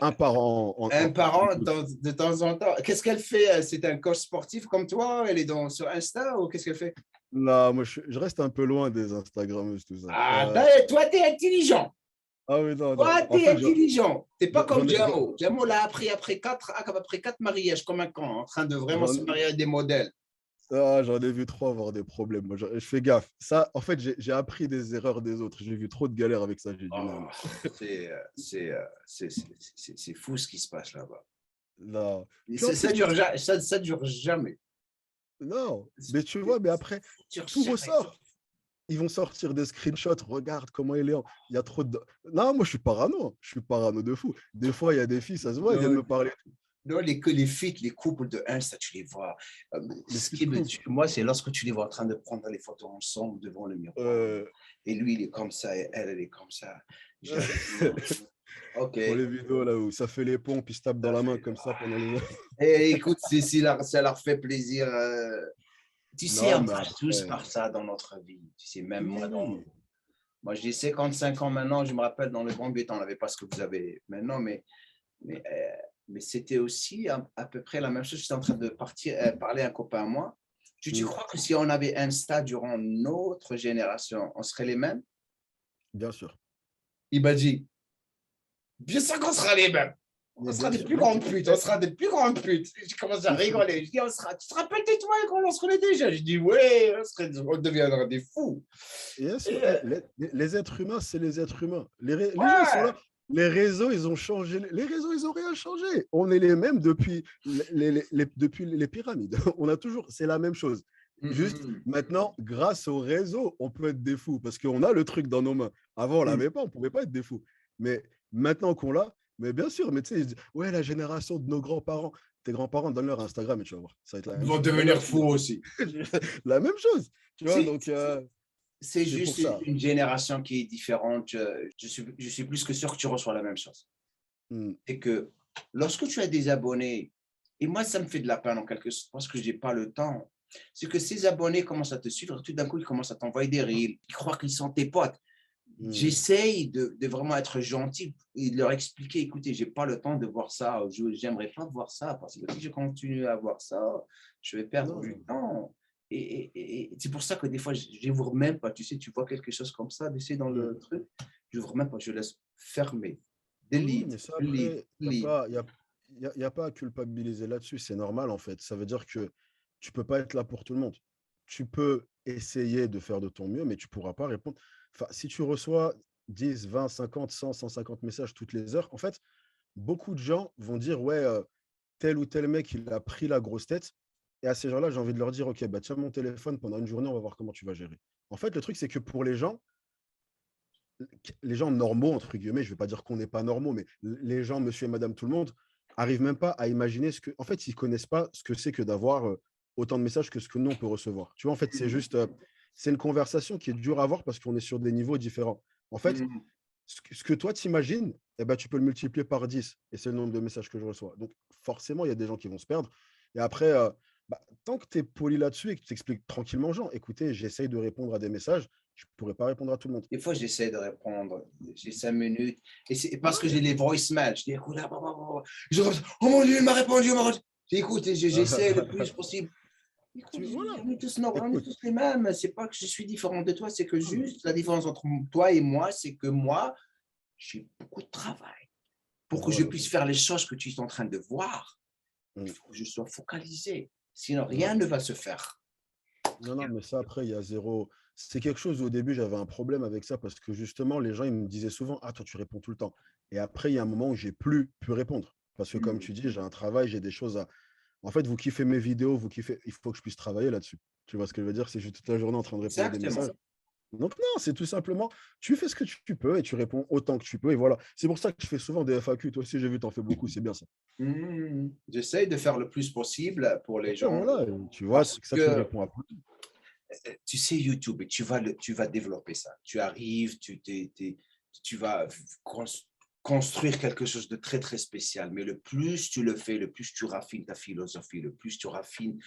Un par an. Un parent de temps en temps. Qu'est-ce qu'elle fait? C'est un coach sportif comme toi? Elle est sur Insta ou qu'est-ce qu'elle fait? Là, moi, je reste un peu loin des Instagrammeuses, tout ça. Ah, toi, tu es intelligent. Ah oui, non, non. Toi, En tu es fait, intelligent. Tu n'es pas comme j'en ai, Jamo. Jamo l'a appris après quatre mariages, comme un con, en train de vraiment j'en se marier avec des modèles. j'en ai vu trop avoir des problèmes. Moi, je fais gaffe. Ça, en fait, j'ai appris des erreurs des autres. J'ai vu trop de galères avec ça. J'ai dit non, Oh, non. c'est fou ce qui se passe là-bas. Non. Et Puis en ça plus, dure, ça dure jamais. non. Mais tu vois, mais après, Ça dure tout jamais. ressort. Ils vont sortir des screenshots. Regarde comment il est. Il y a trop de. Non, moi, je suis parano. Je suis parano de fou. Des fois, il y a des filles, ça se voit, elles viennent Non, me parler. non, les feats, les couples de Insta, tu les vois. Les Ce filles qui de me couple. tue, moi, c'est lorsque tu les vois en train de prendre les photos ensemble devant le miroir. Euh, Et lui, il est comme ça, et elle est comme ça. J'arrive. OK. Pour les vidéos là où ça fait les ponts, puis se tape dans Ça la main fait. comme ça pendant les. Et écoute, si ça leur fait plaisir, Tu sais, Non, on mais passe tous après, par ça dans notre vie. Tu sais, même oui, moi, oui. moi j'ai 55 ans maintenant, je me rappelle dans le bon vieux temps, on n'avait pas ce que vous avez maintenant, mais, euh, mais c'était aussi à peu près la même chose. J'étais en train de parler à un copain à moi. Tu Mm, crois que si on avait Insta durant notre génération, on serait les mêmes? bien sûr. Il m'a dit, bien sûr qu'on sera les mêmes. On Mais sera bien des sûr, plus mec, grandes putes, on sera des plus grandes putes. Je commence à il faut, rigoler. Je dis, tu te rappelles de toi quand on serait déjà? Je dis, oui, on deviendra des fous. bien sûr, Et, les êtres humains, c'est les êtres humains. Les gens, ils sont là. ouais. Les réseaux, ils ont changé. Les réseaux, ils n'ont rien changé. On est les mêmes depuis depuis les pyramides. On a toujours, c'est la même chose. Juste Mm, maintenant, grâce aux réseaux, on peut être des fous parce qu'on a le truc dans nos mains. Avant, on mm, mm. l'avait pas, on pouvait pas être des fous. Mais maintenant qu'on l'a, mais bien sûr, mais tu sais, ils disent, ouais, la génération de nos grands-parents, tes grands-parents, donne leur Instagram et tu vas voir, ça va être la Ils même vont chose. Donne-leur devenir fous aussi. la même chose, tu vois. C'est Donc, c'est c'est pour juste ça. une génération qui est différente. Je suis plus que sûr que tu reçois la même chose. Mm. C'est que lorsque tu as des abonnés, et moi, ça me fait de la peine en quelque sorte parce que je n'ai pas le temps, c'est que ces abonnés commencent à te suivre, tout d'un coup, ils commencent à t'envoyer des reels, ils croient qu'ils sont tes potes. Mm. J'essaye de vraiment être gentil et de leur expliquer, écoutez, je n'ai pas le temps de voir ça, je n'aimerais pas voir ça, parce que si je continue à voir ça, je vais perdre du Non. temps. Et c'est pour ça que des fois, je n'ouvre même pas, tu sais, tu vois quelque chose comme ça, d'essayer dans Mm. le truc, je n'ouvre même pas, je laisse fermer. Oui, Delete, mais ça, delete, après, delete. y a pas à culpabiliser là-dessus. C'est normal, en fait. Ça veut dire que tu peux pas être là pour tout le monde. Tu peux essayer de faire de ton mieux, mais tu pourras pas répondre. Enfin, si tu reçois 10, 20, 50, 100, 150 messages toutes les heures, en fait, beaucoup de gens vont dire, ouais, tel ou tel mec, il a pris la grosse tête. Et à ces gens-là, j'ai envie de leur dire, OK, bah, tiens mon téléphone pendant une journée, on va voir comment tu vas gérer. En fait, le truc, c'est que pour les gens normaux, entre guillemets, je ne vais pas dire qu'on n'est pas normaux, mais les gens, monsieur et madame tout le monde, arrivent même pas à imaginer ce que. En fait, ils ne connaissent pas ce que c'est que d'avoir autant de messages que ce que nous, on peut recevoir. Tu vois, en fait, c'est juste. C'est une conversation qui est dure à avoir parce qu'on est sur des niveaux différents. En fait, Mhm. ce que toi, t'imagines, eh ben, tu peux le multiplier par 10 et c'est le nombre de messages que je reçois. Donc, forcément, il y a des gens qui vont se perdre. Et après, bah, tant que tu es poli là-dessus et que tu expliques tranquillement aux gens, écoutez, j'essaye de répondre à des messages, je ne pourrais pas répondre à tout le monde. Des fois, j'essaie de répondre. J'ai 5 minutes. Et c'est parce que Ouais. j'ai les voicemails. Je dis, écoute, je dis, oh mon Dieu, il m'a répondu, il m'a répondu. J'écoute, j'essaie le plus possible. Écoute, Voilà. on est Écoute, tous les mêmes. C'est pas que je suis différent de toi, c'est que non, juste la différence entre toi et moi, c'est que moi, j'ai beaucoup de travail. Pour que je voilà. puisse faire les choses que tu es en train de voir, il Mm. faut que je sois focalisé. Sinon, Non, rien ne va se faire. non, non, mais ça, après, il y a zéro. C'est quelque chose, au début, j'avais un problème avec ça parce que justement, les gens, ils me disaient souvent, ah, toi, tu réponds tout le temps. Et après, il y a un moment où j'ai plus pu répondre. Parce que, comme Hmm. tu dis, j'ai un travail, j'ai des choses à. En fait, vous kiffez mes vidéos, vous kiffez. Il faut que je puisse travailler là-dessus. Tu vois ce que je veux dire? C'est juste toute la journée en train de répondre à des Exactement. messages. Donc, non, c'est tout simplement, tu fais ce que tu peux et tu réponds autant que tu peux. Et voilà. C'est pour ça que je fais souvent des FAQ. Toi aussi, j'ai vu, tu en fais beaucoup. C'est bien ça. J'essaie de faire le plus possible pour les Après, gens voilà. Tu vois, parce c'est que ça, tu que réponds à tout. tu sais YouTube et tu vas développer ça. Tu arrives, tu vas construire quelque chose de très, très spécial. Mais le plus tu le fais, le plus tu raffines ta philosophie, le plus tu raffines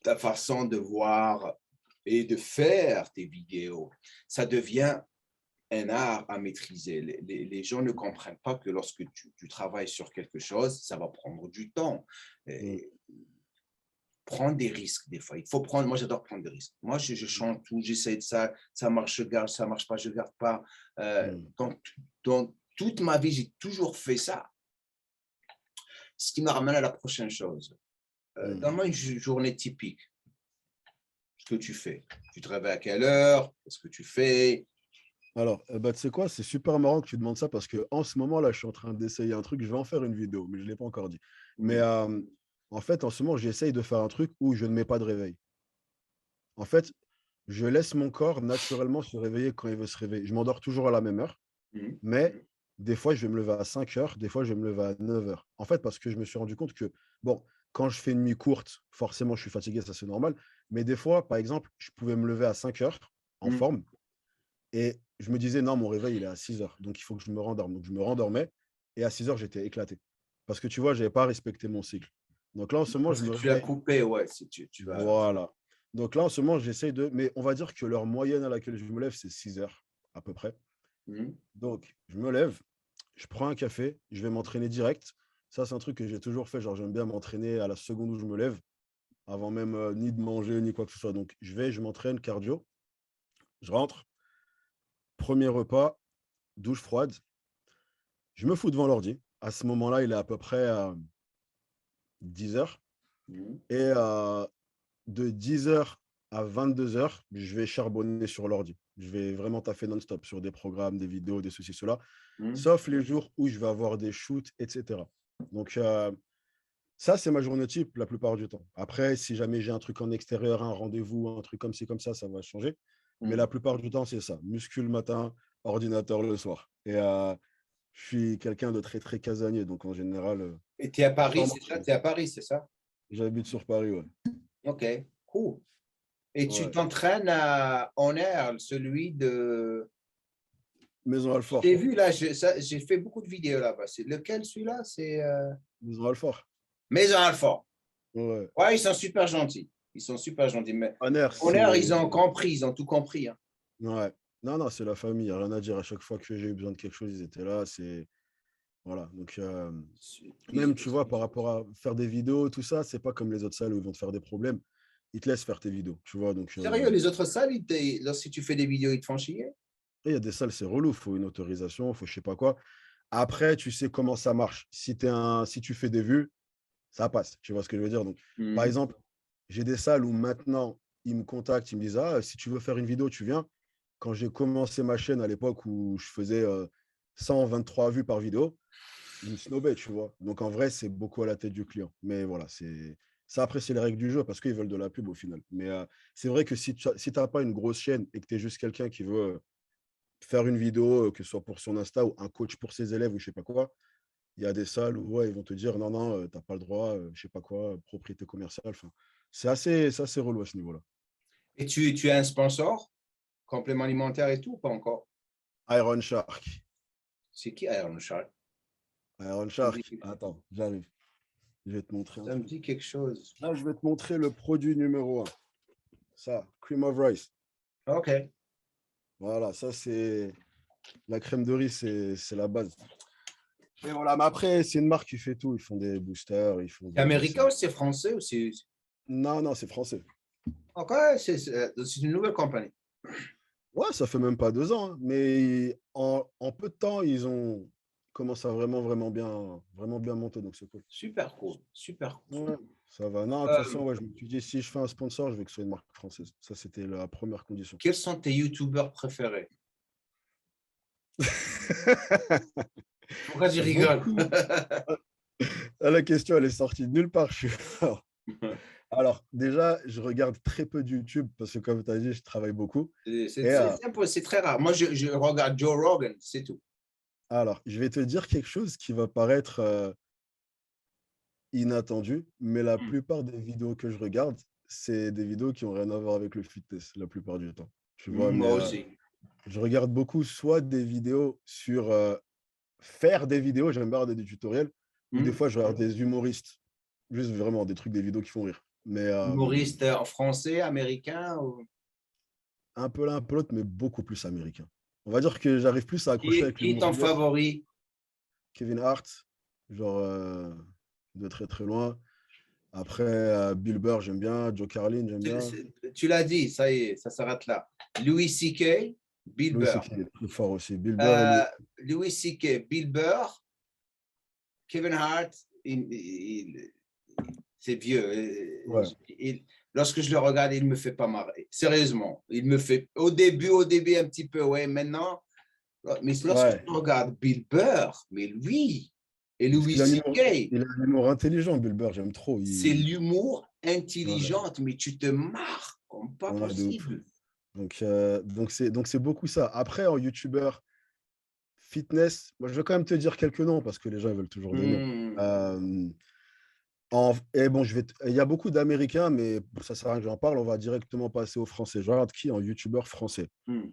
ta façon de voir et de faire tes vidéos. Ça devient un art à maîtriser. Les gens ne comprennent pas que lorsque tu travailles sur quelque chose, ça va prendre du temps. Mm, Et prendre des risques des fois. Il faut prendre, moi j'adore prendre des risques. Moi je change tout, j'essaie de ça, ça marche, je garde, ça marche pas, je garde pas. mm, Dans toute ma vie, j'ai toujours fait ça. Ce qui me ramène à la prochaine chose. mm. Donne-moi une journée typique. Ce que tu fais. Tu te réveilles à quelle heure? Qu'est-ce que tu fais? Alors, bah, tu sais quoi, c'est super marrant que tu demandes ça parce que en ce moment là, je suis en train d'essayer un truc. Je vais en faire une vidéo, mais je ne l'ai pas encore dit. Mais Hmm. en fait, en ce moment, j'essaye de faire un truc où je ne mets pas de réveil. En fait, je laisse mon corps naturellement se réveiller quand il veut se réveiller. Je m'endors toujours à la même heure, Hmm. mais des fois, je vais me lever à 5 heures, des fois, je vais me lever à 9 heures. En fait, parce que je me suis rendu compte que, bon, quand je fais une nuit courte, forcément, je suis fatigué, ça c'est normal. Mais des fois, par exemple, je pouvais me lever à 5 heures en Hmm. forme. Et je me disais, non, mon réveil, il est à 6 heures. Donc, il faut que je me rendorme. Donc, je me rendormais. Et à 6 heures, j'étais éclaté. Parce que tu vois, je n'avais pas respecté mon cycle. Donc là, en ce moment, Parce je que me tu l'as réveille. coupé, ouais. Si tu vas. Voilà. Donc là, en ce moment, j'essaye de. Mais on va dire que leur moyenne à laquelle je me lève, c'est 6 heures à peu près. Mhm. Donc, je me lève, je prends un café, je vais m'entraîner direct. Ça, c'est un truc que j'ai toujours fait. Genre, j'aime bien m'entraîner à la seconde où je me lève, avant même ni de manger, ni quoi que ce soit. Donc, je m'entraîne cardio, je rentre, premier repas, douche froide, je me fous devant l'ordi. À ce moment-là, il est à peu près à 10 heures. Mhm. Et de 10 heures à 22 heures, je vais charbonner sur l'ordi. Je vais vraiment taffer non-stop sur des programmes, des vidéos, des ceci, cela, Mhm. sauf les jours où je vais avoir des shoots, etc. Donc, ça, c'est ma journée type la plupart du temps. Après, si jamais j'ai un truc en extérieur, un rendez-vous, un truc comme ci, comme ça va changer. Mais Mhm. la plupart du temps, c'est ça. Muscu le matin, ordinateur le soir. Et je suis quelqu'un de très, très casanier. Donc, en général, Et tu es à Paris, j'adore c'est ça? m'entraîner. Tu es à Paris, c'est ça? J'habite sur Paris, ouais. OK, cool. Et tu Ouais. t'entraînes à Honor, celui de... Maison Je t'ai Alfort. vu là, j'ai fait beaucoup de vidéos là-bas. C'est lequel celui-là? C'est Maison Alfort. Maison Alfort. Ouais. Ouais, ils sont super gentils. Ils sont super gentils. Mais Honor, Honor, ils c'est. ont compris, ils ont tout compris, hein. Ouais. Non, non, c'est la famille. Y a rien à dire. À chaque fois que j'ai eu besoin de quelque chose, ils étaient là. C'est. Voilà. Donc, Ils- même, tu vois, par rapport à faire des vidéos, tout ça, c'est pas comme les autres salles où ils vont te faire des problèmes. Ils te laissent faire tes vidéos, tu vois. Donc, Sérieux, les autres salles, lorsque tu fais des vidéos, ils te font chier? il y a des salles, c'est relou. Il faut une autorisation, il faut je sais pas quoi. Après, tu sais comment ça marche. Si tu fais des vues, ça passe. Tu vois ce que je veux dire? Donc, par Mhm. exemple, j'ai des salles où maintenant, ils me contactent, ils me disent, ah, si tu veux faire une vidéo, tu viens. Quand j'ai commencé ma chaîne à l'époque où je faisais 123 vues par vidéo, ils me snobaient, tu vois. Donc en vrai, c'est beaucoup à la tête du client. Mais voilà, c'est ça, après, c'est les règles du jeu parce qu'ils veulent de la pub au final. Mais c'est vrai que si tu n'as pas une grosse chaîne et que tu es juste quelqu'un qui veut faire une vidéo, que ce soit pour son Insta ou un coach pour ses élèves ou je sais pas quoi, il y a des salles où ouais, ils vont te dire non, non, tu n'as pas le droit, je sais pas quoi, propriété commerciale. Enfin, c'est assez relou à ce niveau-là. Et tu as un sponsor, complément alimentaire et tout, ou pas encore? Iron Shark. C'est qui Iron Shark? Iron Ça me dit, Shark. Attends, j'arrive. Je vais te montrer un ça me truc. dit quelque chose. Là, je vais te montrer le produit numéro un. Ça, Cream of Rice. OK. Voilà, ça, c'est la crème de riz, c'est la base. Et voilà, mais après, c'est une marque qui fait tout. Ils font des boosters, ils font C'est des américain desserts. ou c'est français ou c'est... Non, non, c'est français. OK, c'est une nouvelle compagnie. Ouais, ça fait même pas 2 ans, hein, mais en peu de temps, ils ont commencé à vraiment bien monter, donc c'est cool. Super cool, super cool. Ouais, ça va. Non, de toute façon, Euh, ouais, je me suis dit, si je fais un sponsor, je veux que ce soit une marque française. Ça, c'était la première condition. Quels sont tes youtubeurs préférés? Pourquoi tu rigoles? Beaucoup. Ah, la question, elle est sortie de nulle part. Alors, déjà, je regarde très peu de YouTube parce que, comme tu as dit, je travaille beaucoup. Et C'est très rare. Moi, je regarde Joe Rogan, c'est tout. alors, je vais te dire quelque chose qui va paraître inattendu, mais la plupart des vidéos que je regarde, c'est des vidéos qui n'ont rien à voir avec le fitness la plupart du temps. Tu vois, mais Moi aussi. je regarde beaucoup soit des vidéos sur faire des vidéos, j'aime bien regarder des tutoriels, ou des Hmm? fois, je regarde des humoristes. Juste vraiment des trucs, des vidéos qui font rire. Mais Humoriste en français, américain un peu l'un, un peu l'autre, mais beaucoup plus américain. On va dire que j'arrive plus à accrocher avec qui est l'humour ton US. favori? Kevin Hart, genre de très très loin. Après, Bill Burr, j'aime bien. Joe Carlin, j'aime bien. Tu l'as dit, ça y est, ça s'arrête là. Louis C.K., Bill Louis Burr. C.K. est très fort aussi. Bill Burr et lui. Euh, Louis C.K., Bill Burr, Kevin Hart, c'est vieux. Ouais, Lorsque je le regarde, il ne me fait pas marrer. Sérieusement, il me fait au début un petit peu, ouais, maintenant. Mais lorsque ouais. je regarde Bill Burr, mais lui et Parce Louis qu'il a C.K., il a un humour intelligent, Bill Burr, j'aime trop. c'est l'humour Ouais, intelligent, mais tu te marres comme pas ouais, de ouf. possible. Donc c'est beaucoup ça. Après, en YouTuber fitness, moi, je vais quand même te dire quelques noms parce que les gens ils veulent toujours des noms. Hmm, Euh, et bon, il y a beaucoup d'Américains, mais ça sert à rien que j'en parle. On va directement passer aux Français. Je regarde qui en YouTuber français. hmm,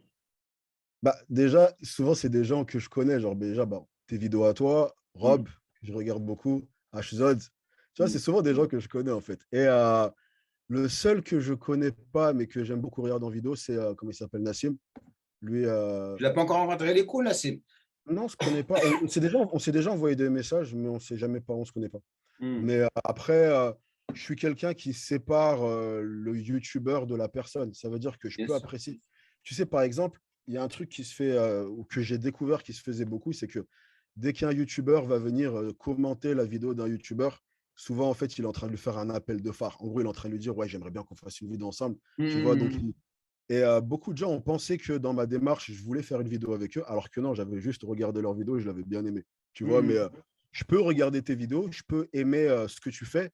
Bah, déjà, souvent, c'est des gens que je connais. Genre, déjà, bah, tes vidéos à toi, hmm, Rob, que je regarde beaucoup, HZod. Tu vois, c'est hmm. souvent des gens que je connais, en fait. Et Le seul que je connais pas, mais que j'aime beaucoup regarder en vidéo, c'est, comment il s'appelle, Nassim. Lui, Je ne l'ai pas encore rencontré, les cool, là, c'est. non, on se connaît pas. On s'est déjà envoyé des messages, mais on sait jamais pas, on se connaît pas. Hmm. Mais après, je suis quelqu'un qui sépare le youtubeur de la personne. Ça veut dire que je Bien peux sûr. apprécier. Tu sais, par exemple, il y a un truc qui se fait, ou que j'ai découvert qui se faisait beaucoup, c'est que dès qu'un youtubeur va venir commenter la vidéo d'un youtubeur, souvent, en fait, il est en train de lui faire un appel de phare. En gros, il est en train de lui dire, ouais, j'aimerais bien qu'on fasse une vidéo ensemble. Tu vois, donc, Hmm. et beaucoup de gens ont pensé que dans ma démarche, je voulais faire une vidéo avec eux, alors que non, j'avais juste regardé leur vidéo et je l'avais bien aimé. Tu vois, mais Hmm. je peux regarder tes vidéos, je peux aimer ce que tu fais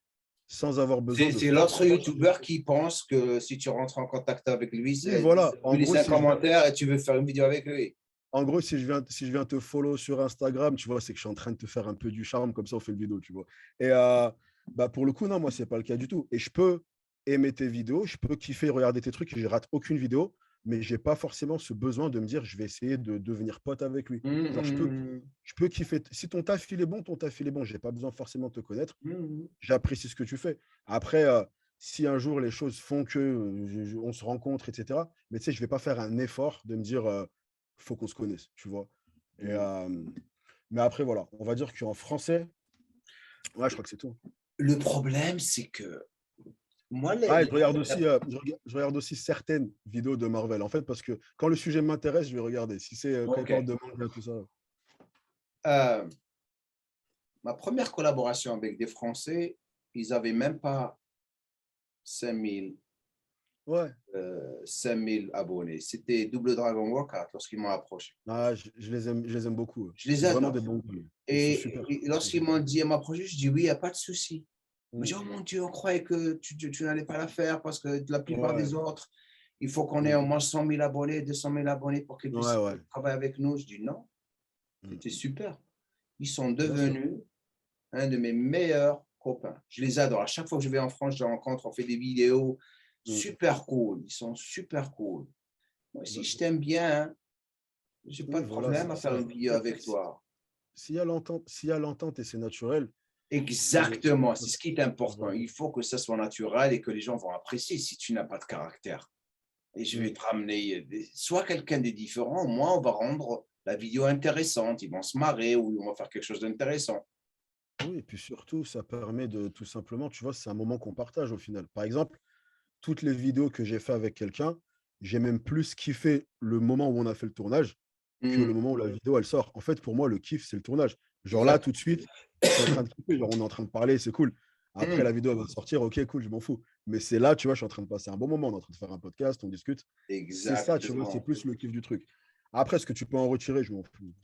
sans avoir besoin de C'est l'autre forcément suivre. YouTuber qui pense que si tu rentres en contact avec lui, Oui, voilà. tu laisses un commentaire et tu veux faire une vidéo avec lui. En gros, si je viens te follow sur Instagram, tu vois, c'est que je suis en train de te faire un peu du charme, comme ça on fait une vidéo, tu vois. Et bah, pour le coup, non, moi, c'est pas le cas du tout. Et je peux aimer tes vidéos, je peux kiffer regarder tes trucs, et je rate aucune vidéo, mais j'ai pas forcément ce besoin de me dire, je vais essayer de devenir pote avec lui. Hmm, Genre, hmm, je peux kiffer. Si ton taf, il est bon, ton taf, il est bon. J'ai pas besoin forcément de te connaître. hmm. J'apprécie ce que tu fais. Après, si un jour les choses font que on se rencontre, etc., mais tu sais, je vais pas faire un effort de me dire, faut qu'on se connaisse, tu vois. Et, Hmm. mais après, voilà, on va dire qu'en français, ouais, je crois que c'est tout. Le problème, c'est que moi, Ah, et je regarde aussi, je regarde aussi certaines vidéos de Marvel, en fait, parce que quand le sujet m'intéresse, je vais regarder. Si c'est quand il OK. parle de manga, tout ça. Euh, Ma première collaboration avec des Français, ils n'avaient même pas 5000 Ouais, 5000 abonnés. C'était Double Dragon Workout lorsqu'ils m'ont approché. ah, je les aime beaucoup. Je les C'est vraiment des adore. bons gars. Ils sont super. Et lorsqu'ils m'ont dit à m'approcher, je dis oui, il n'y a pas de souci. Mais Mm. dit, oh mon Dieu, on croyait que tu n'allais pas la faire parce que la plupart Ouais, des autres, il faut qu'on ait mm. au moins 100 000 abonnés, 200 000 abonnés pour qu'ils Ouais, puissent ouais. travailler avec nous. Je dis non, Mm. c'était super. Ils sont Bien sûr. devenus un de mes meilleurs copains. Je les adore. À chaque fois que je vais en France, je les rencontre, on fait des vidéos. Mm. Super cool. Ils sont super cool. Moi, si Bah, je t'aime bien, hein, j'ai pas oui, de voilà, problème c'est à faire ça. une En vidéo fait, avec toi. s'il y a l'entente et c'est naturel, et Exactement, c'est ce qui est important. voilà. Il faut que ça soit naturel et que les gens vont apprécier si tu n'as pas de caractère. Et je vais Mm. te ramener soit quelqu'un de différent, au moins on va rendre la vidéo intéressante. Ils vont se marrer ou on va faire quelque chose d'intéressant. Oui, et puis surtout, ça permet de tout simplement, tu vois, c'est un moment qu'on partage au final. Par exemple, toutes les vidéos que j'ai fait avec quelqu'un, j'ai même plus kiffé le moment où on a fait le tournage que le Mm, moment où la vidéo elle sort. En fait, pour moi, le kiff, c'est le tournage. Genre là, exact. tout de suite, je suis en train de kiffer, genre on est en train de parler, c'est cool. Après, Mm, la vidéo elle va sortir, ok, cool, je m'en fous. Mais c'est là, tu vois, je suis en train de passer un bon moment, on est en train de faire un podcast, on discute. C'est ça, tu vois, c'est exactement. plus le kiff du truc. Après, ce que tu peux en retirer, je m'en fous.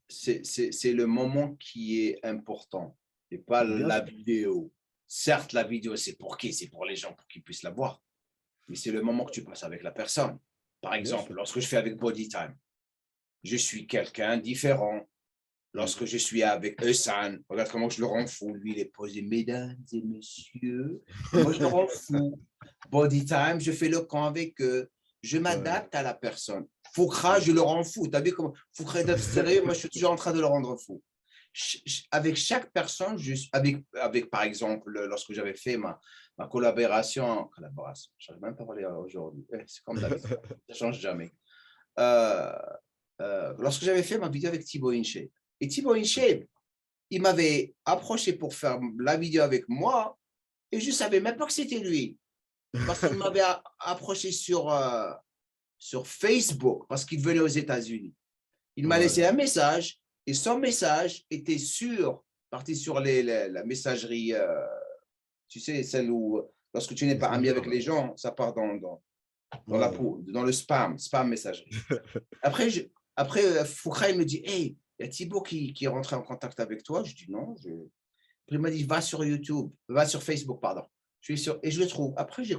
C'est le moment qui est important et pas Bien la sûr. vidéo. Certes, la vidéo, c'est pour qui? C'est pour les gens, pour qu'ils puissent la voir. Mais c'est le moment que tu passes avec la personne. Par Bien exemple, sûr. lorsque je fais avec Body Time, je suis quelqu'un différent. Mm. Lorsque je suis avec Eusan, regarde comment je le rends fou. Lui, il est posé, mesdames et messieurs. Et moi, je le rends fou. Body time, je fais le camp avec eux. Je Ouais. m'adapte à la personne. Foucra, Mm. je le rends fou. Tu as vu comment Foucra est sérieux, moi, je suis toujours en train de le rendre fou. Avec chaque personne, avec par exemple, lorsque j'avais fait ma collaboration, je n'arrive même pas à parler aujourd'hui, c'est comme d'habitude, ça ne change jamais. Euh, Lorsque j'avais fait ma vidéo avec Thibaut Inchep. Et Thibaut Inchep, il m'avait approché pour faire la vidéo avec moi et je ne savais même pas que c'était lui. Parce qu'il m'avait approché sur Facebook parce qu'il venait aux États-Unis. Il m'a Ouais. laissé un message et son message était parti sur la messagerie, tu sais, celle où lorsque tu n'es pas ami Messenger, avec là. les gens, ça part Ouais. dans le spam messagerie. Après, Foucault me dit, hey, il y a Thibaut qui est rentré en contact avec toi. Je dis non. Il m'a dit, va sur YouTube, va sur Facebook, pardon. Et je le trouve. Après, j'ai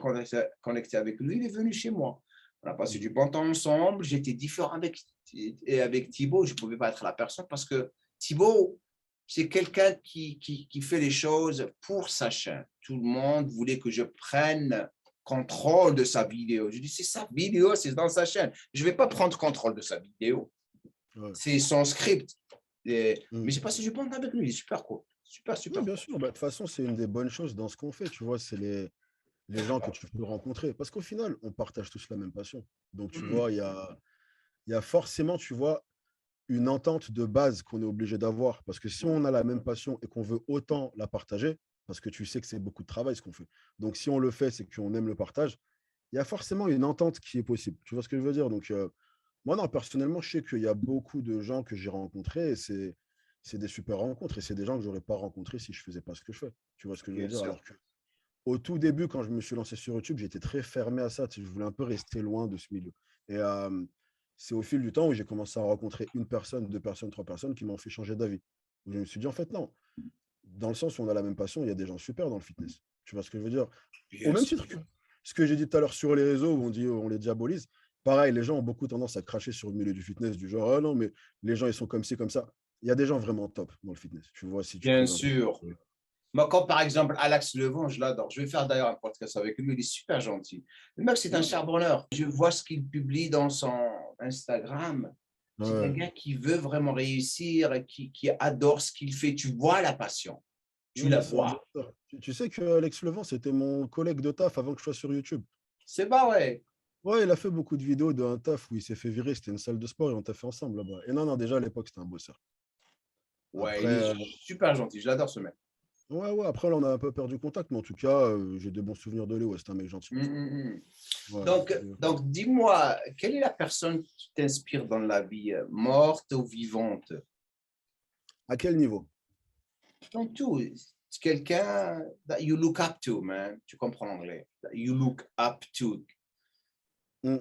connecté avec lui, il est venu chez moi. On a passé Mm. du bon temps ensemble. J'étais différent avec Thibaut. Je ne pouvais pas être la personne parce que Thibaut, c'est quelqu'un qui fait les choses pour sa chaîne. Tout le monde voulait que je prenne contrôle de sa vidéo. Je dis, c'est sa vidéo, c'est dans sa chaîne. Je ne vais pas prendre contrôle de sa vidéo. Ouais. C'est son script. Mm. Mais j'ai passé du bon temps avec lui. Il est super cool. Super, Oui, super bien cool. sûr. Bah, de toute façon, c'est une des bonnes choses dans ce qu'on fait, tu vois. C'est les... les gens que tu peux rencontrer. Parce qu'au final, on partage tous la même passion. Donc, tu Mhm. vois, il y a forcément, tu vois, une entente de base qu'on est obligé d'avoir. Parce que si on a la même passion et qu'on veut autant la partager, parce que tu sais que c'est beaucoup de travail ce qu'on fait. Donc, si on le fait, c'est qu'on aime le partage. Il y a forcément une entente qui est possible. Tu vois ce que je veux dire? Donc, moi, non, personnellement, je sais qu'il y a beaucoup de gens que j'ai rencontrés et c'est des super rencontres et c'est des gens que je n'aurais pas rencontrés si je ne faisais pas ce que je fais. Tu vois ce que je veux Bien dire? sûr. Alors que au tout début, quand je me suis lancé sur YouTube, j'étais très fermé à ça. Tu sais, je voulais un peu rester loin de ce milieu. Et c'est au fil du temps où j'ai commencé à rencontrer une personne, deux personnes, trois personnes qui m'ont fait changer d'avis. Où je me suis dit, en fait, non. Dans le sens où on a la même passion, il y a des gens super dans le fitness. Tu vois ce que je veux dire? Au Bien même sûr. titre que ce que j'ai dit tout à l'heure sur les réseaux où on dit on les diabolise. Pareil, les gens ont beaucoup tendance à cracher sur le milieu du fitness, du genre, ah non, mais les gens, ils sont comme ci, comme ça. Il y a des gens vraiment top dans le fitness. Tu vois, si tu Bien creuses un peu. sûr. Moi, comme par exemple Alex Levent, je l'adore. Je vais faire d'ailleurs un podcast avec lui. Il est super gentil. Le mec, c'est un Ouais. charbonneur. Je vois ce qu'il publie dans son Instagram. C'est un Ouais. gars qui veut vraiment réussir et qui adore ce qu'il fait. Tu vois la passion. Tu Non, la mais c'est un vois. bosseur. Tu sais que Alex Levent, c'était mon collègue de taf avant que je sois sur YouTube. C'est pas vrai. Ouais, il a fait beaucoup de vidéos d'un taf où il s'est fait virer. C'était une salle de sport et on t'a fait ensemble là-bas. Et non, non, déjà à l'époque, c'était un bosseur. Ouais, il Après, est super gentil. Je l'adore, ce mec. ouais, ouais, après, là, on a un peu perdu contact, mais en tout cas, j'ai des bons souvenirs de lui. Ouais, c'est un mec gentil. Hum, hum, hum. Ouais. Donc dis-moi, quelle est la personne qui t'inspire dans la vie, morte ou vivante? À quel niveau? Dans tout. C'est quelqu'un that you look up to, man. Tu comprends l'anglais. That you look up to.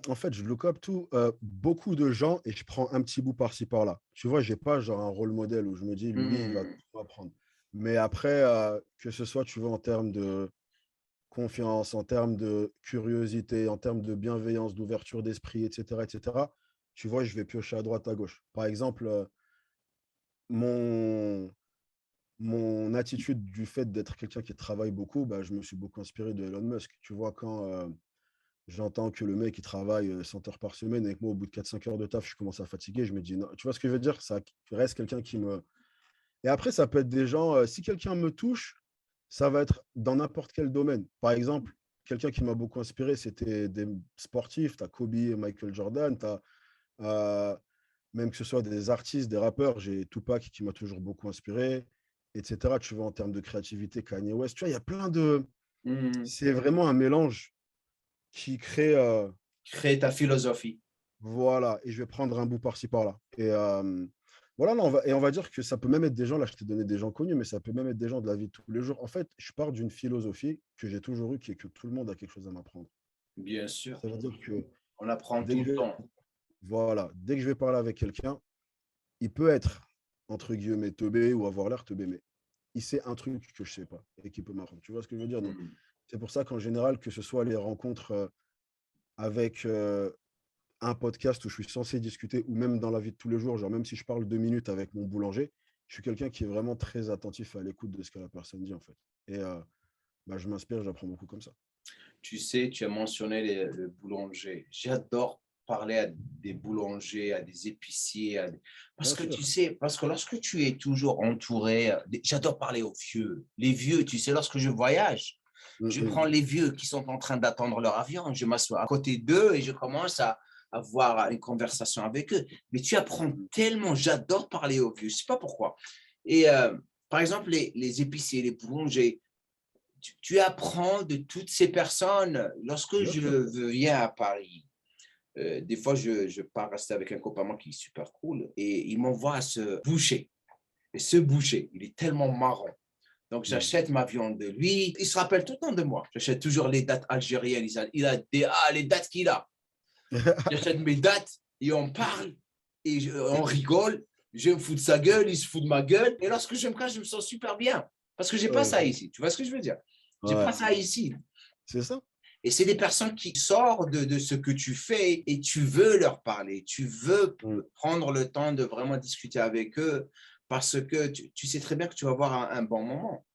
En fait, je look up to beaucoup de gens et je prends un petit bout par-ci par-là. Tu vois, j'ai pas genre un rôle modèle où je me dis, lui, il va Hmm. tout apprendre. Mais après, que ce soit, tu vois, en termes de confiance, en termes de curiosité, en termes de bienveillance, d'ouverture d'esprit, etc., tu vois, je vais piocher à droite, à gauche. Par exemple, mon, mon attitude du fait d'être quelqu'un qui travaille beaucoup, bah, je me suis beaucoup inspiré de Elon Musk. Tu vois, quand j'entends que le mec, il travaille 100 heures par semaine et que moi, au bout de 4 5 heures de taf, je commence à fatiguer, je me dis, non, tu vois ce que je veux dire? Ça reste quelqu'un qui me... Et après, ça peut être des gens, si quelqu'un me touche, ça va être dans n'importe quel domaine. Par exemple, quelqu'un qui m'a beaucoup inspiré, c'était des sportifs, tu as Kobe et Michael Jordan, tu as même que ce soit des artistes, des rappeurs, j'ai Tupac qui m'a toujours beaucoup inspiré, etc. Tu vois, en termes de créativité, Kanye West, tu vois, il y a plein de... Hmm. C'est vraiment un mélange qui crée... Crée ta philosophie. voilà, et je vais prendre un bout par-ci par-là. Et voilà, non, et on va dire que ça peut même être des gens, là je t'ai donné des gens connus, mais ça peut même être des gens de la vie de tous les jours. En fait, je pars d'une philosophie que j'ai toujours eue, qui est que tout le monde a quelque chose à m'apprendre. Bien sûr. Ça veut dire que On apprend dès tout que le temps. voilà, dès que je vais parler avec quelqu'un, il peut être, entre guillemets, teubé ou avoir l'air teubé, mais il sait un truc que je sais pas et qui peut m'apprendre. Tu vois ce que je veux dire? Donc, Hmm. c'est pour ça qu'en général, que ce soit les rencontres avec un podcast où je suis censé discuter, ou même dans la vie de tous les jours, genre même si je parle 2 minutes avec mon boulanger, je suis quelqu'un qui est vraiment très attentif à l'écoute de ce que la personne dit, en fait. Et bah, je m'inspire, j'apprends beaucoup comme ça. Tu sais, tu as mentionné le boulanger. J'adore parler à des boulangers, à des épiciers, parce Bien que tu sûr. sais, parce que lorsque tu es toujours entouré, j'adore parler aux vieux. Les vieux, tu sais, lorsque je voyage, je prends Mhm. les vieux qui sont en train d'attendre leur avion, je m'assois à côté d'eux et je commence à avoir une conversation avec eux. Mais tu apprends tellement, j'adore parler aux vieux, je ne sais pas pourquoi. Et par exemple, les épiciers, les boulangers, tu apprends de toutes ces personnes. Lorsque Bien je sûr. viens à Paris, des fois, je pars rester avec un copain moi qui est super cool et il m'envoie à ce boucher. Et ce boucher, il est tellement marrant. Donc, Mhm. j'achète ma viande de lui. Il se rappelle tout le temps de moi. J'achète toujours les dates algériennes. Les dates qu'il a. J'achète mes dates et on parle et on rigole. Je me fous de sa gueule, il se fout de ma gueule. Et lorsque je me cache, je me sens super bien. Parce que j'ai pas Ouais, ça ici. Tu vois ce que je veux dire? J'ai pas ouais. ça ici. C'est ça. Et c'est des personnes qui sortent de ce que tu fais et tu veux leur parler. Tu veux Mhm. prendre le temps de vraiment discuter avec eux parce que tu sais très bien que tu vas avoir un bon moment.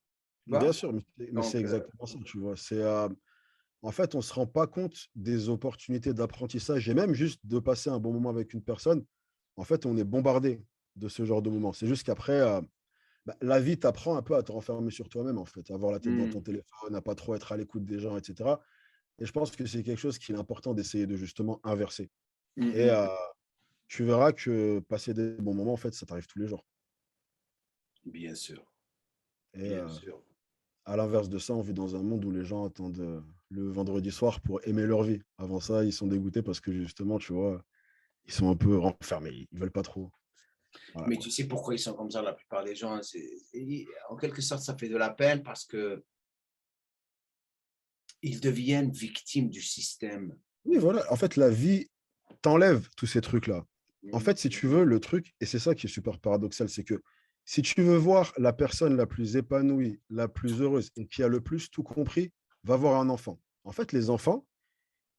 Tu vois? Bien sûr, mais c'est Donc, exactement ça, tu vois. En fait, on ne se rend pas compte des opportunités d'apprentissage et même juste de passer un bon moment avec une personne. En fait, on est bombardé de ce genre de moments. C'est juste qu'après, bah, la vie t'apprend un peu à te renfermer sur toi-même, en fait, à avoir la tête dans ton Mm. téléphone, à pas trop être à l'écoute des gens, etc. Et je pense que c'est quelque chose qu'il est important d'essayer de justement inverser. Et Mm, mm. tu verras que passer des bons moments, en fait, ça t'arrive tous les jours. Bien sûr, Et bien sûr. à l'inverse de ça, on vit dans un monde où les gens attendent le vendredi soir pour aimer leur vie. Avant ça, ils sont dégoûtés parce que justement, tu vois, ils sont un peu renfermés. Ils veulent pas trop. Voilà, Mais quoi. tu sais pourquoi ils sont comme ça, la plupart des gens. En quelque sorte, ça fait de la peine parce que ils deviennent victimes du système. Oui, voilà. En fait, la vie t'enlève tous ces trucs-là. En Mm. fait, si tu veux, le truc, et c'est ça qui est super paradoxal, c'est que si tu veux voir la personne la plus épanouie, la plus heureuse et qui a le plus tout compris, va voir un enfant. En fait, les enfants,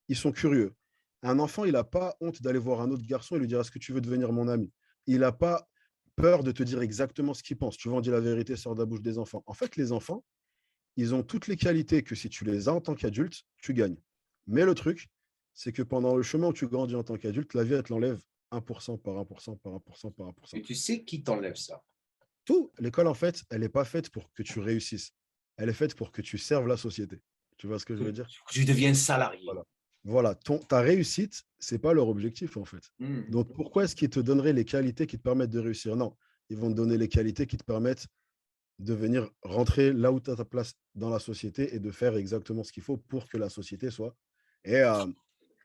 ils sont curieux. Un enfant, il n'a pas honte d'aller voir un autre garçon et lui dire: «Est-ce que tu veux devenir mon ami?» Il n'a pas peur de te dire exactement ce qu'il pense. Tu vois, on dit la vérité sort de la bouche des enfants. En fait, les enfants, ils ont toutes les qualités que si tu les as en tant qu'adulte, tu gagnes. Mais le truc, c'est que pendant le chemin où tu grandis en tant qu'adulte, la vie, elle te l'enlève 1% par 1% par 1% par 1%. Et tu sais qui t'enlève ça? Tout, l'école, en fait, elle n'est pas faite pour que tu réussisses. Elle est faite pour que tu serves la société. Tu vois ce que je Que veux dire? tu deviennes salarié. Voilà. Voilà, ta réussite, c'est pas leur objectif, en fait. Mm. Donc, pourquoi est-ce qu'ils te donneraient les qualités qui te permettent de réussir? Non, ils vont te donner les qualités qui te permettent de venir rentrer là où tu as ta place dans la société et de faire exactement ce qu'il faut pour que la société soit. Et,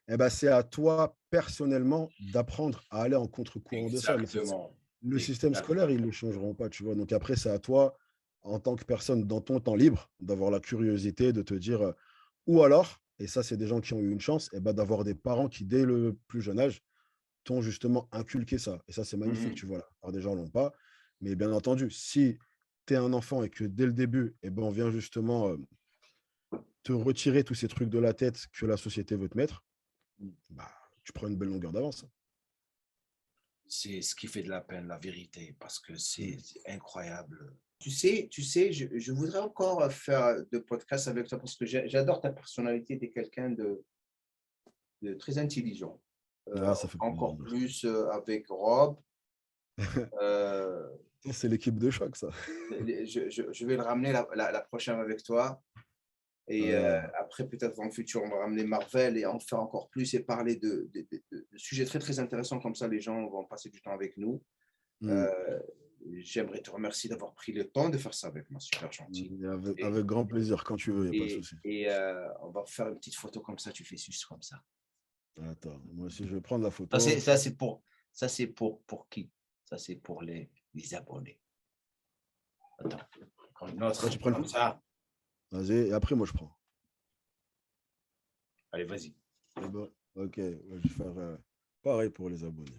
ben, c'est à toi, personnellement, d'apprendre à aller en contre-courant de ça. Exactement. Le système scolaire, ils ne Exactement. le changeront pas, tu vois. Donc après, c'est à toi, en tant que personne, dans ton temps libre, d'avoir la curiosité de te dire, ou alors, et ça, c'est des gens qui ont eu une chance, et ben, d'avoir des parents qui, dès le plus jeune âge, t'ont justement inculqué ça. Et ça, c'est magnifique, Mhm. tu vois. La plupart des gens l'ont pas. Mais bien entendu, si tu es un enfant et que dès le début, et ben, on vient justement te retirer tous ces trucs de la tête que la société veut te mettre, bah, tu prends une belle longueur d'avance. C'est ce qui fait de la peine, la vérité, parce que Mm. c'est incroyable. Tu sais, je voudrais encore faire de podcasts avec toi parce que j'adore ta personnalité. Tu es quelqu'un de très intelligent. Ah, ça fait Encore plaisir. plus avec Rob. Euh, C'est l'équipe de choc, ça. je vais le ramener la prochaine avec toi. Et après, peut-être dans le futur, on va ramener Marvel et en faire encore plus et parler de sujets très, très intéressants. Comme ça, les gens vont passer du temps avec nous. Mm. Euh, J'aimerais te remercier d'avoir pris le temps de faire ça avec moi. Super gentil. Et, Avec grand plaisir, quand tu veux, il n'y a pas de souci. on va faire une petite photo comme ça. Tu fais juste comme ça. Attends, moi aussi, je vais prendre la Ça, photo. c'est pour qui? Ça, c'est pour les abonnés. Attends, encore une Toi, autre, tu prends comme ça. Vas-y, et après, moi, je prends. Allez, vas-y. C'est bon. Ok, ouais, je vais faire pareil pour les abonnés.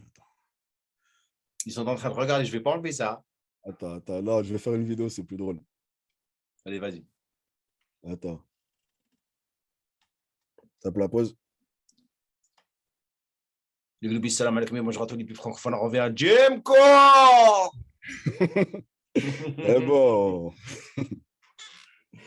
Ils sont en train de regarder. Je ne vais pas enlever ça. Attends. Là, je vais faire une vidéo, c'est plus drôle. Allez, vas-y. Attends. Tape la pause. Le Globi, salam alaikum. Moi, je retourne les plus francophones. On revient à Jimco. Eh bon.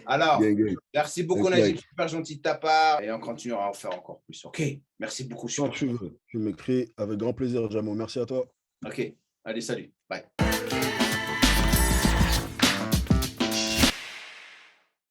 Alors, Gang, gang. merci beaucoup, Like, Najib. like. Super gentil de ta part. Et on continuera à en faire encore plus. OK. Merci beaucoup. Quand Super tu gentil. veux, tu m'écris avec grand plaisir, Jamo. Merci à toi. OK. Allez, salut. Bye.